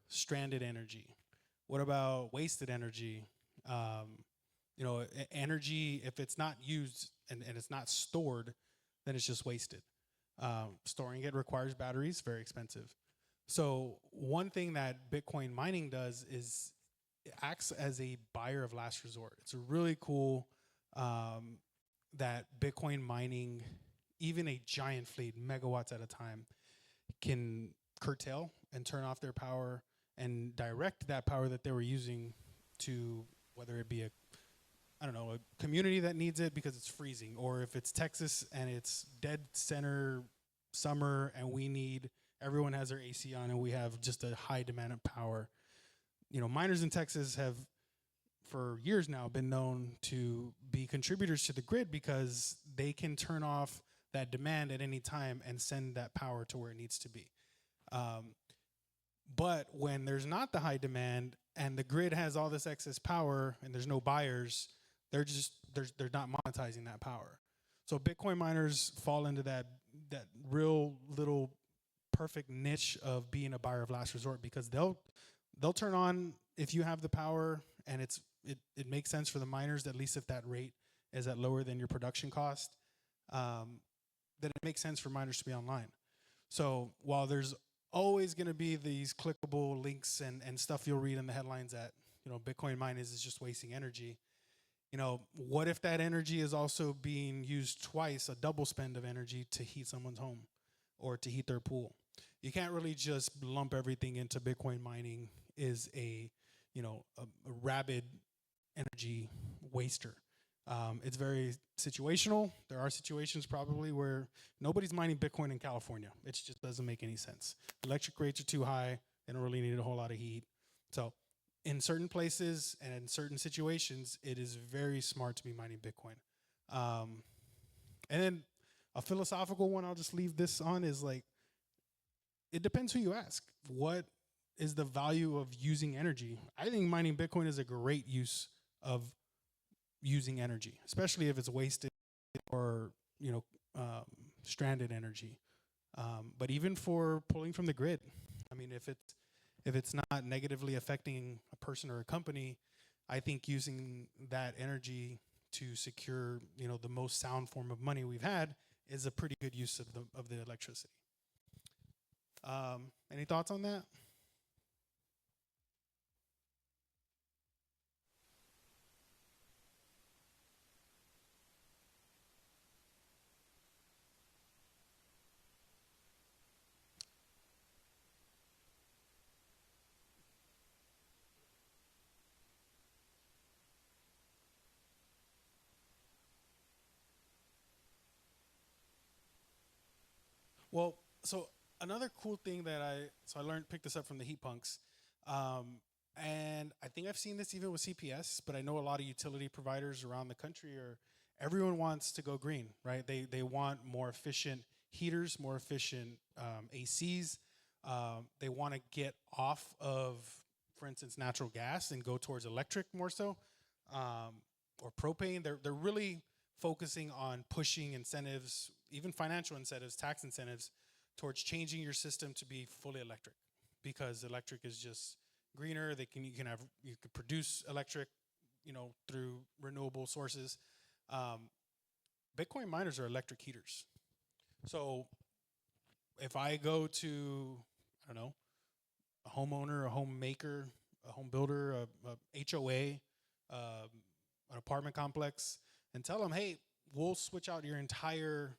stranded energy? What about wasted energy? Um, Energy, if it's not used and it's not stored, then it's just wasted. Storing it requires batteries, very expensive. So one thing that Bitcoin mining does is it acts as a buyer of last resort. It's a really cool um, that Bitcoin mining, even a giant fleet, megawatts at a time, can curtail and turn off their power and direct that power that they were using to, whether it be a community that needs it because it's freezing, or if it's Texas and it's dead center summer and everyone has their AC on and we have just a high demand of power. Miners in Texas have for years now been known to be contributors to the grid because they can turn off that demand at any time and send that power to where it needs to be. But when there's not the high demand and the grid has all this excess power and there's no buyers, they're not monetizing that power. So Bitcoin miners fall into that real little perfect niche of being a buyer of last resort because they'll turn on if you have the power and it makes sense for the miners, at least if that rate is at lower than your production cost, then it makes sense for miners to be online. So while there's always going to be these clickable links and stuff you'll read in the headlines that Bitcoin mining is just wasting energy. What if that energy is also being used twice, a double spend of energy to heat someone's home or to heat their pool? You can't really just lump everything into Bitcoin mining is a rabid energy waster. It's very situational. There are situations probably where nobody's mining Bitcoin in California. It just doesn't make any sense. Electric rates are too high. They don't really need a whole lot of heat. So in certain places and in certain situations, it is very smart to be mining Bitcoin. And then a philosophical one I'll just leave this on is like, it depends who you ask. What is the value of using energy? I think mining Bitcoin is a great use of using energy, especially if it's wasted or stranded energy. But even for pulling from the grid, I mean, if it's not negatively affecting a person or a company, I think using that energy to secure the most sound form of money we've had is a pretty good use of the electricity. Any thoughts on that? Well, so another cool thing that I learned, picked this up from the heat punks, and I think I've seen this even with CPS, but I know a lot of utility providers around the country everyone wants to go green, right? They want more efficient heaters, more efficient ACs. They want to get off of, for instance, natural gas and go towards electric more so, or propane. They're really focusing on pushing incentives, even financial incentives, tax incentives, towards changing your system to be fully electric, because electric is just greener. You can produce electric, through renewable sources. Bitcoin miners are electric heaters. So if I go to, I don't know, a homeowner, a homemaker, a home builder, a HOA, an apartment complex, and tell them, hey, we'll switch out your entire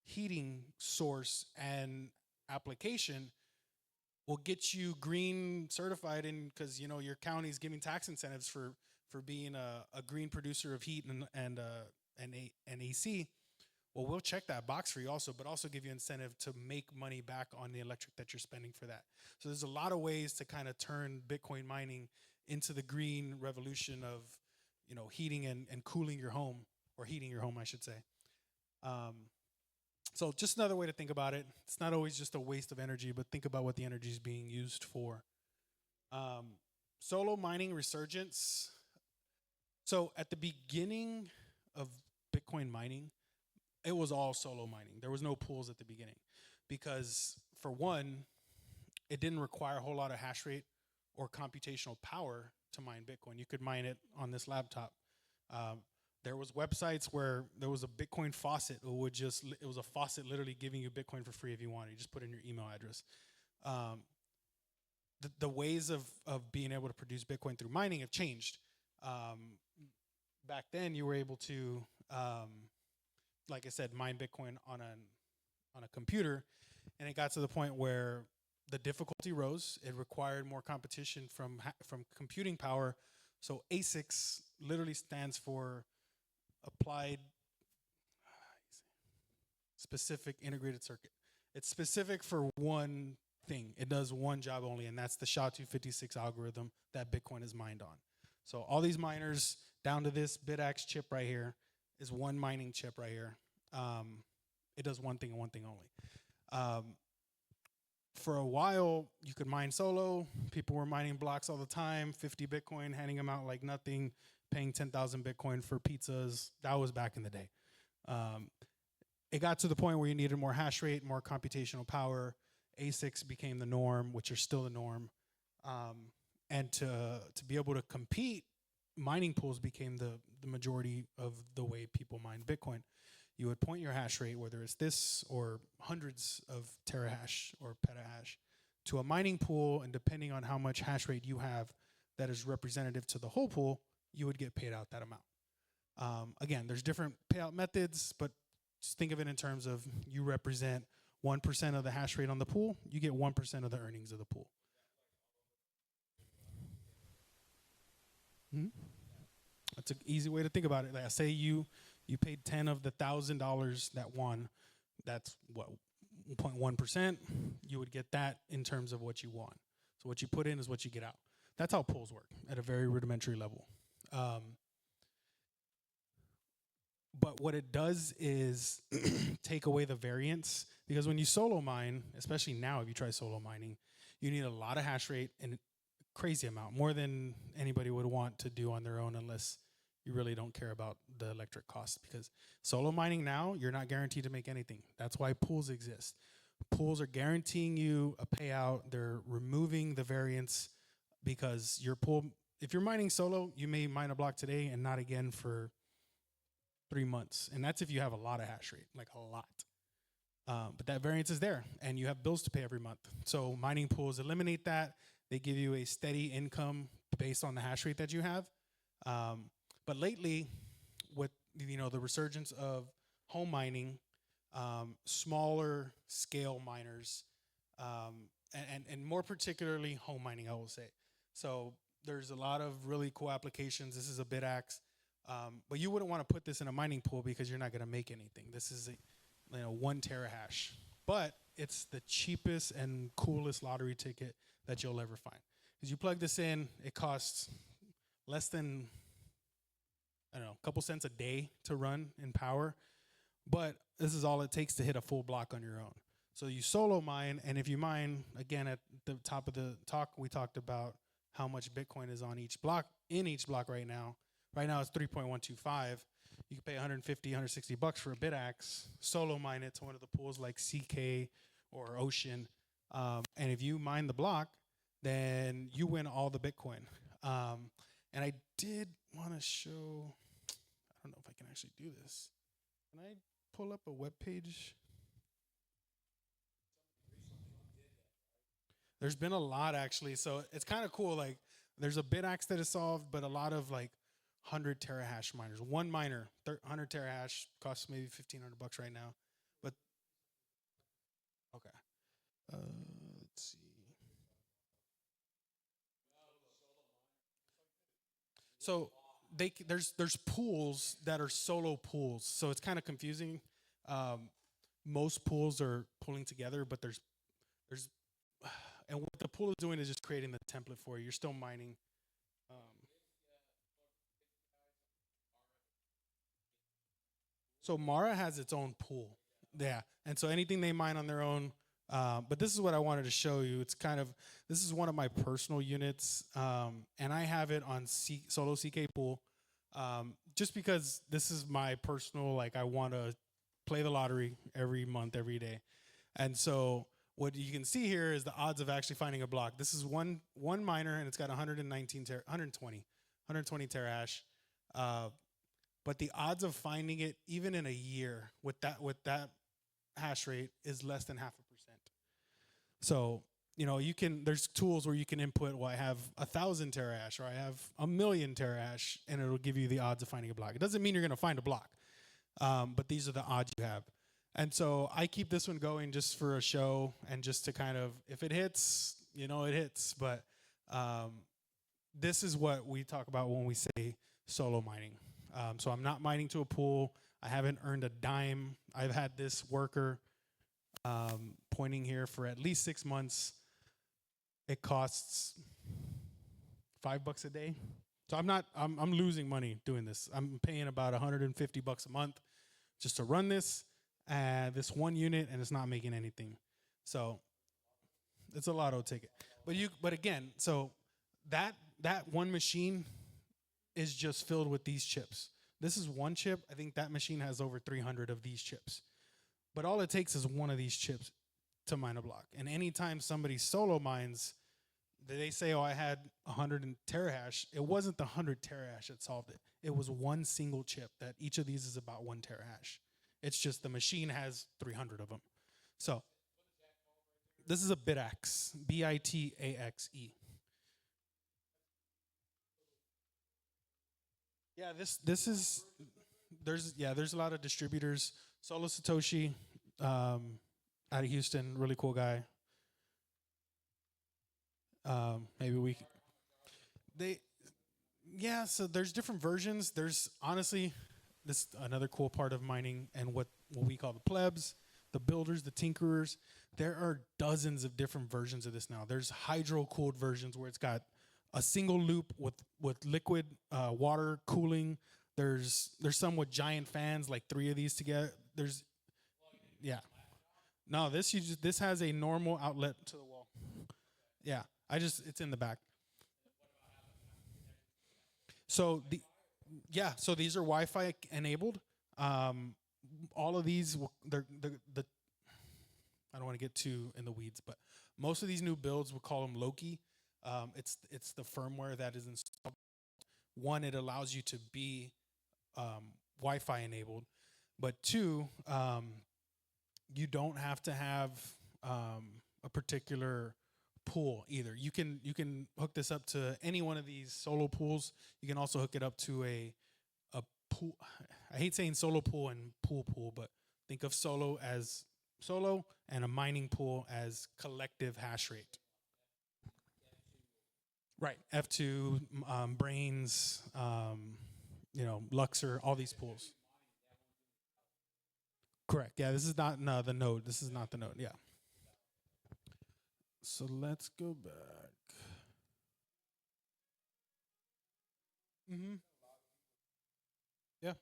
heating source and application. We'll get you green certified, because your county is giving tax incentives for being a green producer of heat and AC. Well, we'll check that box for you also, but also give you incentive to make money back on the electric that you're spending for that. So there's a lot of ways to kind of turn Bitcoin mining into the green revolution of, heating and cooling your home, or heating your home, I should say. So just another way to think about it. It's not always just a waste of energy, but think about what the energy is being used for. Solo mining resurgence. So at the beginning of Bitcoin mining, it was all solo mining. There was no pools at the beginning because, for one, it didn't require a whole lot of hash rate or computational power to mine Bitcoin. You could mine it on this laptop. There was websites where there was a Bitcoin faucet. It was a faucet literally giving you Bitcoin for free if you wanted. You just put in your email address. The ways of being able to produce Bitcoin through mining have changed. Back then, you were able to, like I said, mine Bitcoin on a computer, and it got to the point where the difficulty rose. It required more competition from computing power. So ASICs literally stands for applied specific integrated circuit. It's specific for one thing. It does one job only, and that's the SHA-256 algorithm that Bitcoin is mined on. So all these miners down to this BitAxe chip right here is one mining chip right here. It does one thing and one thing only. For a while, you could mine solo. People were mining blocks all the time, 50 Bitcoin, handing them out like nothing, paying 10,000 Bitcoin for pizzas. That was back in the day. It got to the point where you needed more hash rate, more computational power. ASICs became the norm, which are still the norm. And to be able to compete, mining pools became the majority of the way people mine Bitcoin. You would point your hash rate, whether it's this or hundreds of terahash or petahash, to a mining pool, and depending on how much hash rate you have that is representative to the whole pool, you would get paid out that amount. Again, there's different payout methods, but just think of it in terms of you represent 1% of the hash rate on the pool, you get 1% of the earnings of the pool. Hmm? That's an easy way to think about it. Like I say, you paid 10 of the $1,000 that won. That's what 0.1%. You would get that in terms of what you won. So what you put in is what you get out. That's how pools work at a very rudimentary level. But what it does is take away the variance, because when you solo mine, especially now if you try solo mining, you need a lot of hash rate and a crazy amount, more than anybody would want to do on their own, unless you really don't care about the electric costs. Because solo mining now, you're not guaranteed to make anything. That's why pools exist. Pools are guaranteeing you a payout. They're removing the variance, because your pool, if you're mining solo, you may mine a block today and not again for 3 months. And that's if you have a lot of hash rate, like a lot. But that variance is there, and you have bills to pay every month. So mining pools eliminate that. They give you a steady income based on the hash rate that you have. But lately, with the resurgence of home mining, smaller scale miners, and more particularly home mining, I will say. So there's a lot of really cool applications. This is a BitAxe. But you wouldn't want to put this in a mining pool because you're not going to make anything. This is 1 terahash, but it's the cheapest and coolest lottery ticket that you'll ever find. Because you plug this in, it costs less than, I don't know, a couple cents a day to run in power, but this is all it takes to hit a full block on your own. So you solo mine, and if you mine, again, at the top of the talk, we talked about how much Bitcoin is on each block, in each block right now. Right now it's 3.125. You can pay 150, 160 bucks for a BitAxe, solo mine it to one of the pools like CK or Ocean. And if you mine the block, then you win all the Bitcoin. And I did want to show, I don't know if I can actually do this. Can I pull up a web page? There's been a lot actually. So it's kind of cool. Like there's a BitAxe that is solved, but a lot of like 100 terahash miners. One miner, 100 terahash, costs maybe 1,500 bucks right now. But okay, let's see. So there's pools that are solo pools. So it's kind of confusing. Most pools are pulling together, but there's and what the pool is doing is just creating the template for you. You're still mining. Um, So Mara has its own pool. Yeah. And so anything they mine on their own. But this is what I wanted to show you. This is one of my personal units. And I have it on Solo CK Pool. Just because this is my personal, like I want to play the lottery every month, every day. And so what you can see here is the odds of actually finding a block. This is one miner, and it's got 120 terahash. but the odds of finding it even in a year with that hash rate is less than 0.5%. So you can there's tools where you can input, well, I have 1,000 terahash or I have 1,000,000 terahash, and it'll give you the odds of finding a block. It doesn't mean you're going to find a block, but these are the odds you have. And so I keep this one going just for a show and just to kind of, if it hits, it hits. But this is what we talk about when we say solo mining. So I'm not mining to a pool. I haven't earned a dime. I've had this worker pointing here for at least 6 months. It costs $5 a day. So I'm losing money doing this. I'm paying about $150 a month just to run this one unit, and it's not making anything. So it's a lotto ticket. But again, so that one machine is just filled with these chips. This is one chip. I think that machine has over 300 of these chips. But all it takes is one of these chips to mine a block. And anytime somebody solo mines, they say, oh, I had 100 terahash. It wasn't the 100 terahash that solved it. It was one single chip that each of these is about 1 terahash. It's just the machine has 300 of them. So this is a BitAxe, BITAXE. Yeah, this is there's a lot of distributors. Solo Satoshi, out of Houston, really cool guy. Maybe they yeah. So there's different versions. There's honestly this another cool part of mining and what we call the plebs, the builders, the tinkerers. There are dozens of different versions of this now. There's hydro cooled versions where it's got a single loop with liquid water cooling. There's some with giant fans, like 3 of these together. Yeah. No, this has a normal outlet to the wall. Yeah, it's in the back. So so these are Wi-Fi enabled. All of these, the I don't want to get too in the weeds, but most of these new builds, we'll call them Loki. It's the firmware that is installed. One, it allows you to be Wi-Fi enabled, but two, you don't have to have a particular pool either. You can hook this up to any one of these solo pools. You can also hook it up to a pool. I hate saying solo pool and pool, but think of solo as solo and a mining pool as collective hash rate. Right. F2, Brains, Luxor, all these pools. Correct. Yeah, this is not the node. This is not the node. Yeah. So let's go back. Yeah.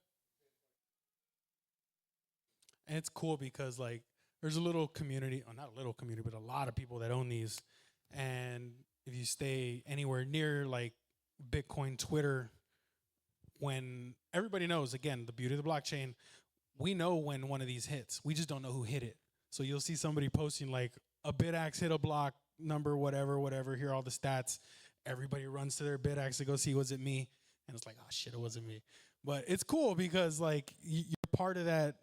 And it's cool because like there's a little community, or not a little community, but a lot of people that own these. And if you stay anywhere near like Bitcoin Twitter, when everybody knows, again, the beauty of the blockchain, we know when one of these hits. We just don't know who hit it. So you'll see somebody posting like a BitAxe hit a block number, whatever. Here are all the stats. Everybody runs to their BitAxe to go see, was it me? And it's like, oh shit, it wasn't me. But it's cool because like you're part of that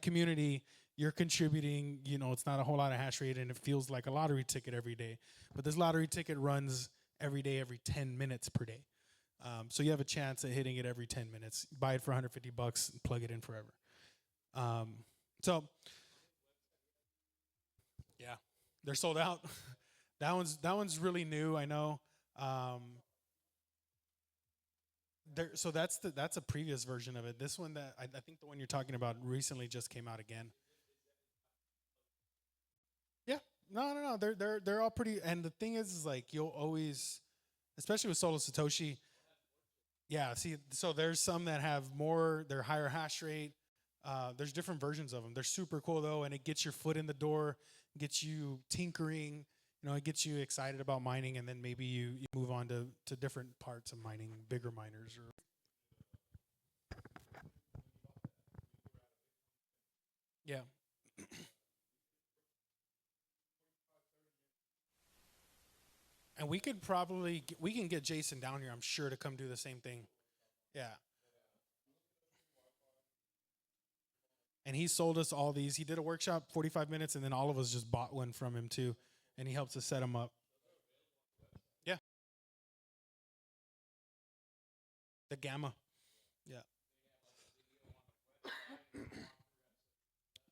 community. You're contributing. It's not a whole lot of hash rate, and it feels like a lottery ticket every day. But this lottery ticket runs every day, every 10 minutes per day. So you have a chance at hitting it every 10 minutes. Buy it for $150 and plug it in forever. So yeah, they're sold out. that one's really new. I know. So that's a previous version of it. This one that I think the one you're talking about recently just came out again. Yeah. No. They're all pretty. And the thing is like you'll always, especially with Solo Satoshi. Yeah. See, so there's some that have more. They're higher hash rate. There's different versions of them. They're super cool though, and it gets your foot in the door, gets you tinkering. It gets you excited about mining, and then maybe you move on to different parts of mining, bigger miners. Or yeah, and we can get Jason down here, I'm sure, to come do the same thing. Yeah, And he sold us all these. He did a workshop, 45 minutes, and then all of us just bought one from him too, and he helps us set them up. Yeah, the Gamma. Yeah,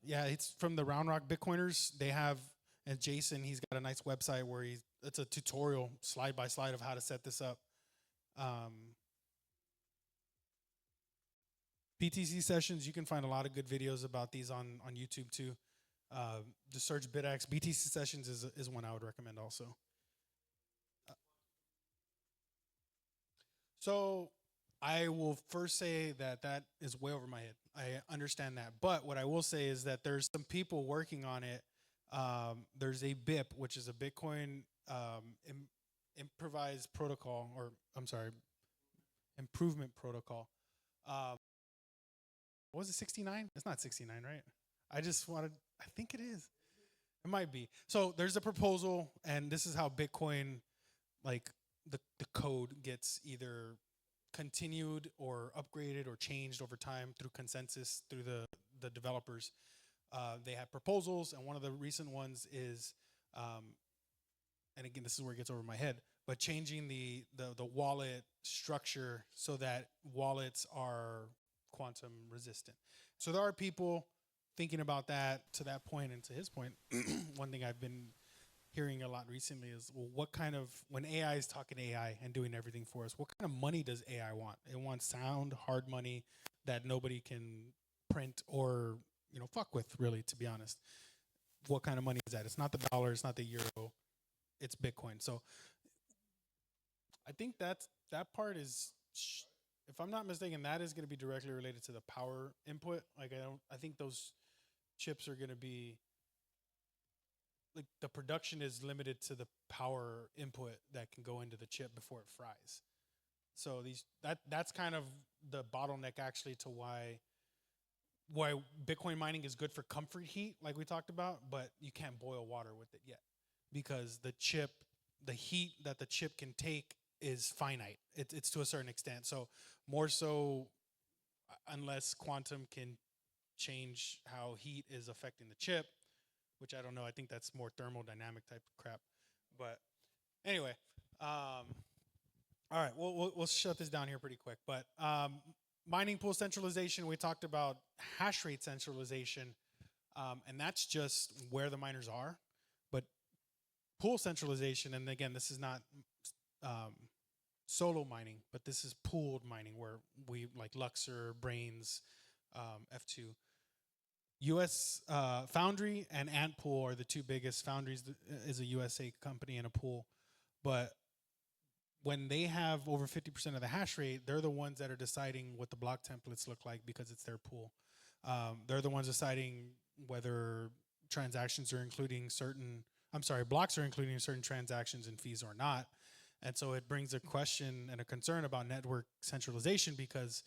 yeah. It's from the Round Rock Bitcoiners. They have, and Jason, he's got a nice website where it's a tutorial slide by slide of how to set this up. Um, BTC sessions, you can find a lot of good videos about these on YouTube too. Just search BitX. BTC sessions is one I would recommend also. So I will first say that that is way over my head. I understand that, but what I will say is that there's some people working on it. There's a BIP, which is a Bitcoin improvised protocol, or I'm sorry, improvement protocol. Um, what was it, 69? It's not 69, right? I just wanted. I think it is. It might be. So there's a proposal, and this is how Bitcoin, like the code gets either continued or upgraded or changed over time through consensus through the developers. They have proposals, and one of the recent ones is, and again, this is where it gets over my head, but changing the wallet structure so that wallets are quantum resistant. So there are people thinking about that to that point, and to his point, one thing I've been hearing a lot recently is, well, what kind of, when AI is talking AI and doing everything for us, what kind of money does AI want? It wants sound, hard money that nobody can print or, fuck with, really, to be honest. What kind of money is that? It's not the dollar, it's not the euro, it's Bitcoin. So I think that part is, if I'm not mistaken, that is going to be directly related to the power input. Like I think those chips are going to be, like, the production is limited to the power input that can go into the chip before it fries. So that's kind of the bottleneck actually to why Bitcoin mining is good for comfort heat, like we talked about, but you can't boil water with it yet because the heat that the chip can take is finite. It's to a certain extent. So more so, unless quantum can change how heat is affecting the chip, which I don't know. I think that's more thermodynamic type of crap. But anyway, all right, we'll shut this down here pretty quick. But mining pool centralization, we talked about hash rate centralization, and that's just where the miners are. But pool centralization, and again, this is not solo mining, but this is pooled mining where we, like Luxor, Brains, F2. U.S. Foundry and Antpool are the two biggest. Foundries is a USA company and a pool, but when they have over 50% of the hash rate, they're the ones that are deciding what the block templates look like because it's their pool. They're the ones deciding whether transactions are including certain, I'm sorry, blocks are including certain transactions and fees or not. And so it brings a question and a concern about network centralization because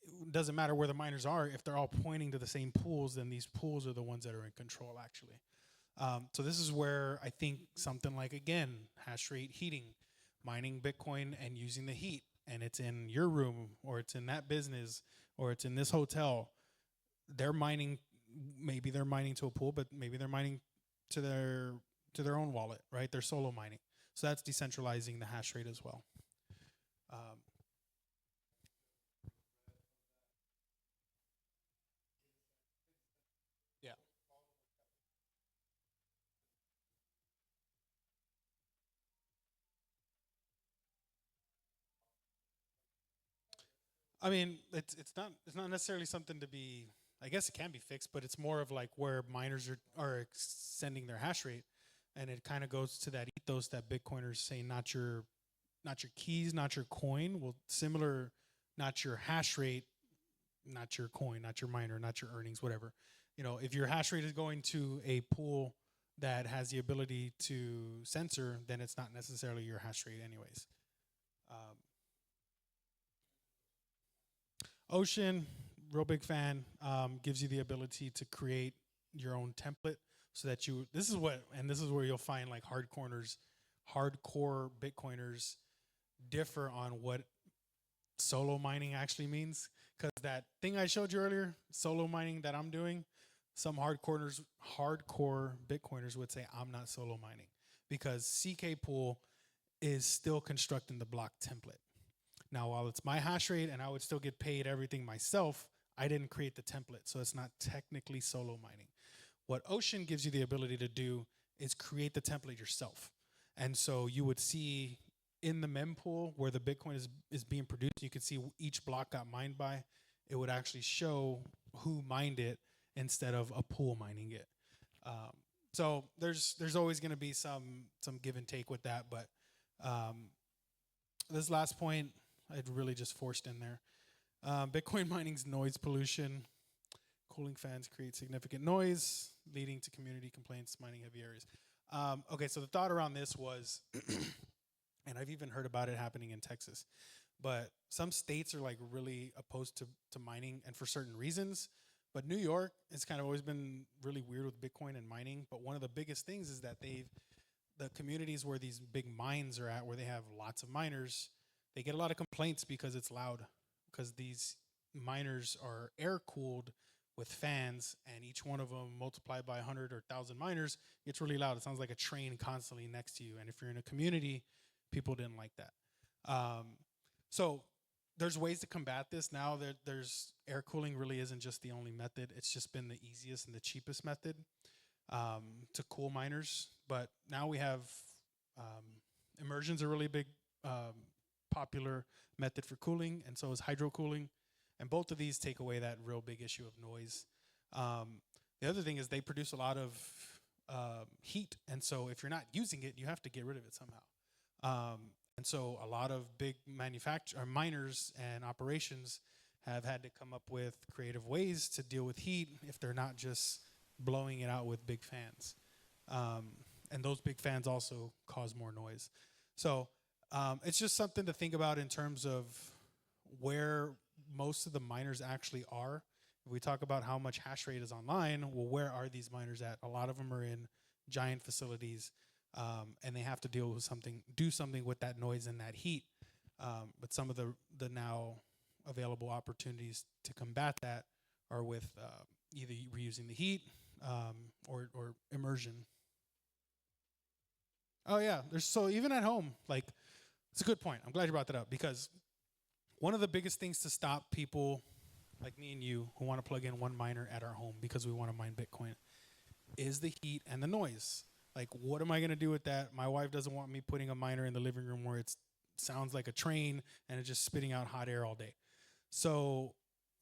it doesn't matter where the miners are. If they're all pointing to the same pools, then these pools are the ones that are in control, actually. So this is where I think something like, again, hash rate heating, mining Bitcoin and using the heat, and it's in your room or it's in that business or it's in this hotel. They're mining, maybe they're mining to a pool, but maybe they're mining to their own wallet, right? They're solo mining. So that's decentralizing the hash rate as well. Yeah. I mean, it's not necessarily something to be. I guess it can be fixed, but it's more of like where miners are sending their hash rate, and it kind of goes to that ethos that Bitcoiners say, not your keys, not your coin. Well, similar, not your hash rate, not your coin, not your miner, not your earnings, whatever. If your hash rate is going to a pool that has the ability to censor, then it's not necessarily your hash rate, anyways. Um, Ocean, real big fan. Gives you the ability to create your own template so that this is where you'll find like hardcore Bitcoiners differ on what solo mining actually means. Because that thing I showed you earlier, solo mining that I'm doing, some hardcore Bitcoiners would say I'm not solo mining because CK Pool is still constructing the block template. Now, while it's my hash rate and I would still get paid everything myself, I didn't create the template, so it's not technically solo mining. What Ocean gives you the ability to do is create the template yourself. And so you would see in the mempool where the Bitcoin is being produced, you could see each block got mined by. It would actually show who mined it instead of a pool mining it. So there's always going to be some give and take with that, but this last point I'd really just forced in there. Bitcoin mining's noise pollution. Cooling fans create significant noise, leading to community complaints, mining heavy areas. Okay, so the thought around this was, and I've even heard about it happening in Texas, but some states are like really opposed to mining and for certain reasons. But New York has kind of always been really weird with Bitcoin and mining. But one of the biggest things is that the communities where these big mines are at, where they have lots of miners, they get a lot of complaints because it's loud, because these miners are air cooled with fans, and each one of them multiplied by 100 or 1,000 miners gets really loud. It sounds like a train constantly next to you. And if you're in a community, people didn't like that. So there's ways to combat this. Now there's air cooling really isn't just the only method. It's just been the easiest and the cheapest method to cool miners. But now we have immersion's a really big popular method for cooling, and so is hydro cooling. And both of these take away that real big issue of noise. The other thing is they produce a lot of heat, and so if you're not using it, you have to get rid of it somehow. And so a lot of big miners and operations have had to come up with creative ways to deal with heat if they're not just blowing it out with big fans. And those big fans also cause more noise. So it's just something to think about in terms of where most of the miners actually are. If we talk about how much hash rate is online, well, where are these miners at? A lot of them are in giant facilities, and they have to do something with that noise and that heat. But some of the now available opportunities to combat that are with either reusing the heat or immersion. Oh yeah, so even at home, like, it's a good point. I'm glad you brought that up, because one of the biggest things to stop people like me and you who want to plug in one miner at our home because we want to mine Bitcoin is the heat and the noise. Like, what am I going to do with that? My wife doesn't want me putting a miner in the living room where it sounds like a train and it's just spitting out hot air all day. So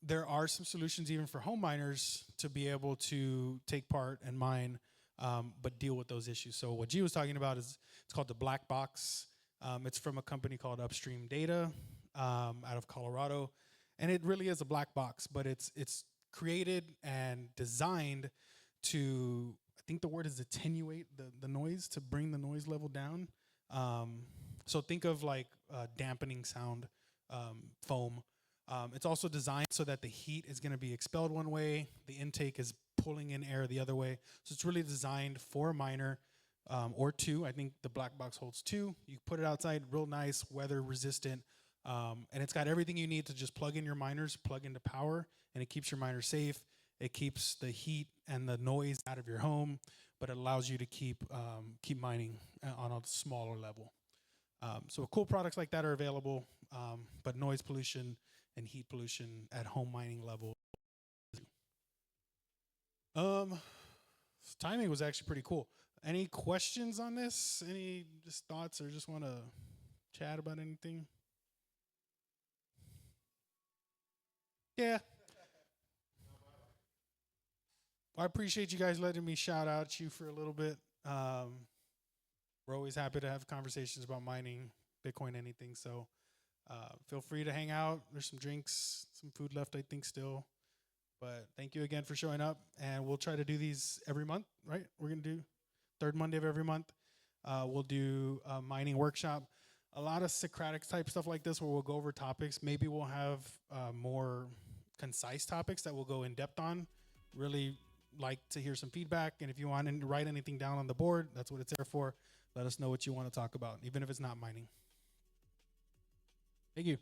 there are some solutions even for home miners to be able to take part and mine, but deal with those issues. So what G was talking about is, it's called the black box. It's from a company called Upstream Data out of Colorado. And it really is a black box, but it's created and designed to, I think the word is attenuate the noise, to bring the noise level down. So think of like dampening sound foam. It's also designed so that the heat is going to be expelled one way, the intake is pulling in air the other way. So it's really designed for a miner or two. I think the black box holds two. You put it outside, real nice, weather resistant. And it's got everything you need to just plug in your miners, plug into power, and it keeps your miner safe. It keeps the heat and the noise out of your home, but it allows you to keep mining on a smaller level. So cool products like that are available, but noise pollution and heat pollution at home mining level. Timing was actually pretty cool. Any questions on this? Any just thoughts, or just want to chat about anything? Yeah. I appreciate you guys letting me shout out you for a little bit. We're always happy to have conversations about mining, Bitcoin, anything. So feel free to hang out. There's some drinks, some food left, I think, still. But thank you again for showing up. And we'll try to do these every month, right? We're going to do third Monday of every month. We'll do a mining workshop. A lot of Socratic type stuff like this where we'll go over topics. Maybe we'll have more concise topics that we'll go in depth on. Really like to hear some feedback. And if you want to write anything down on the board, that's what it's there for. Let us know what you want to talk about, even if it's not mining. Thank you.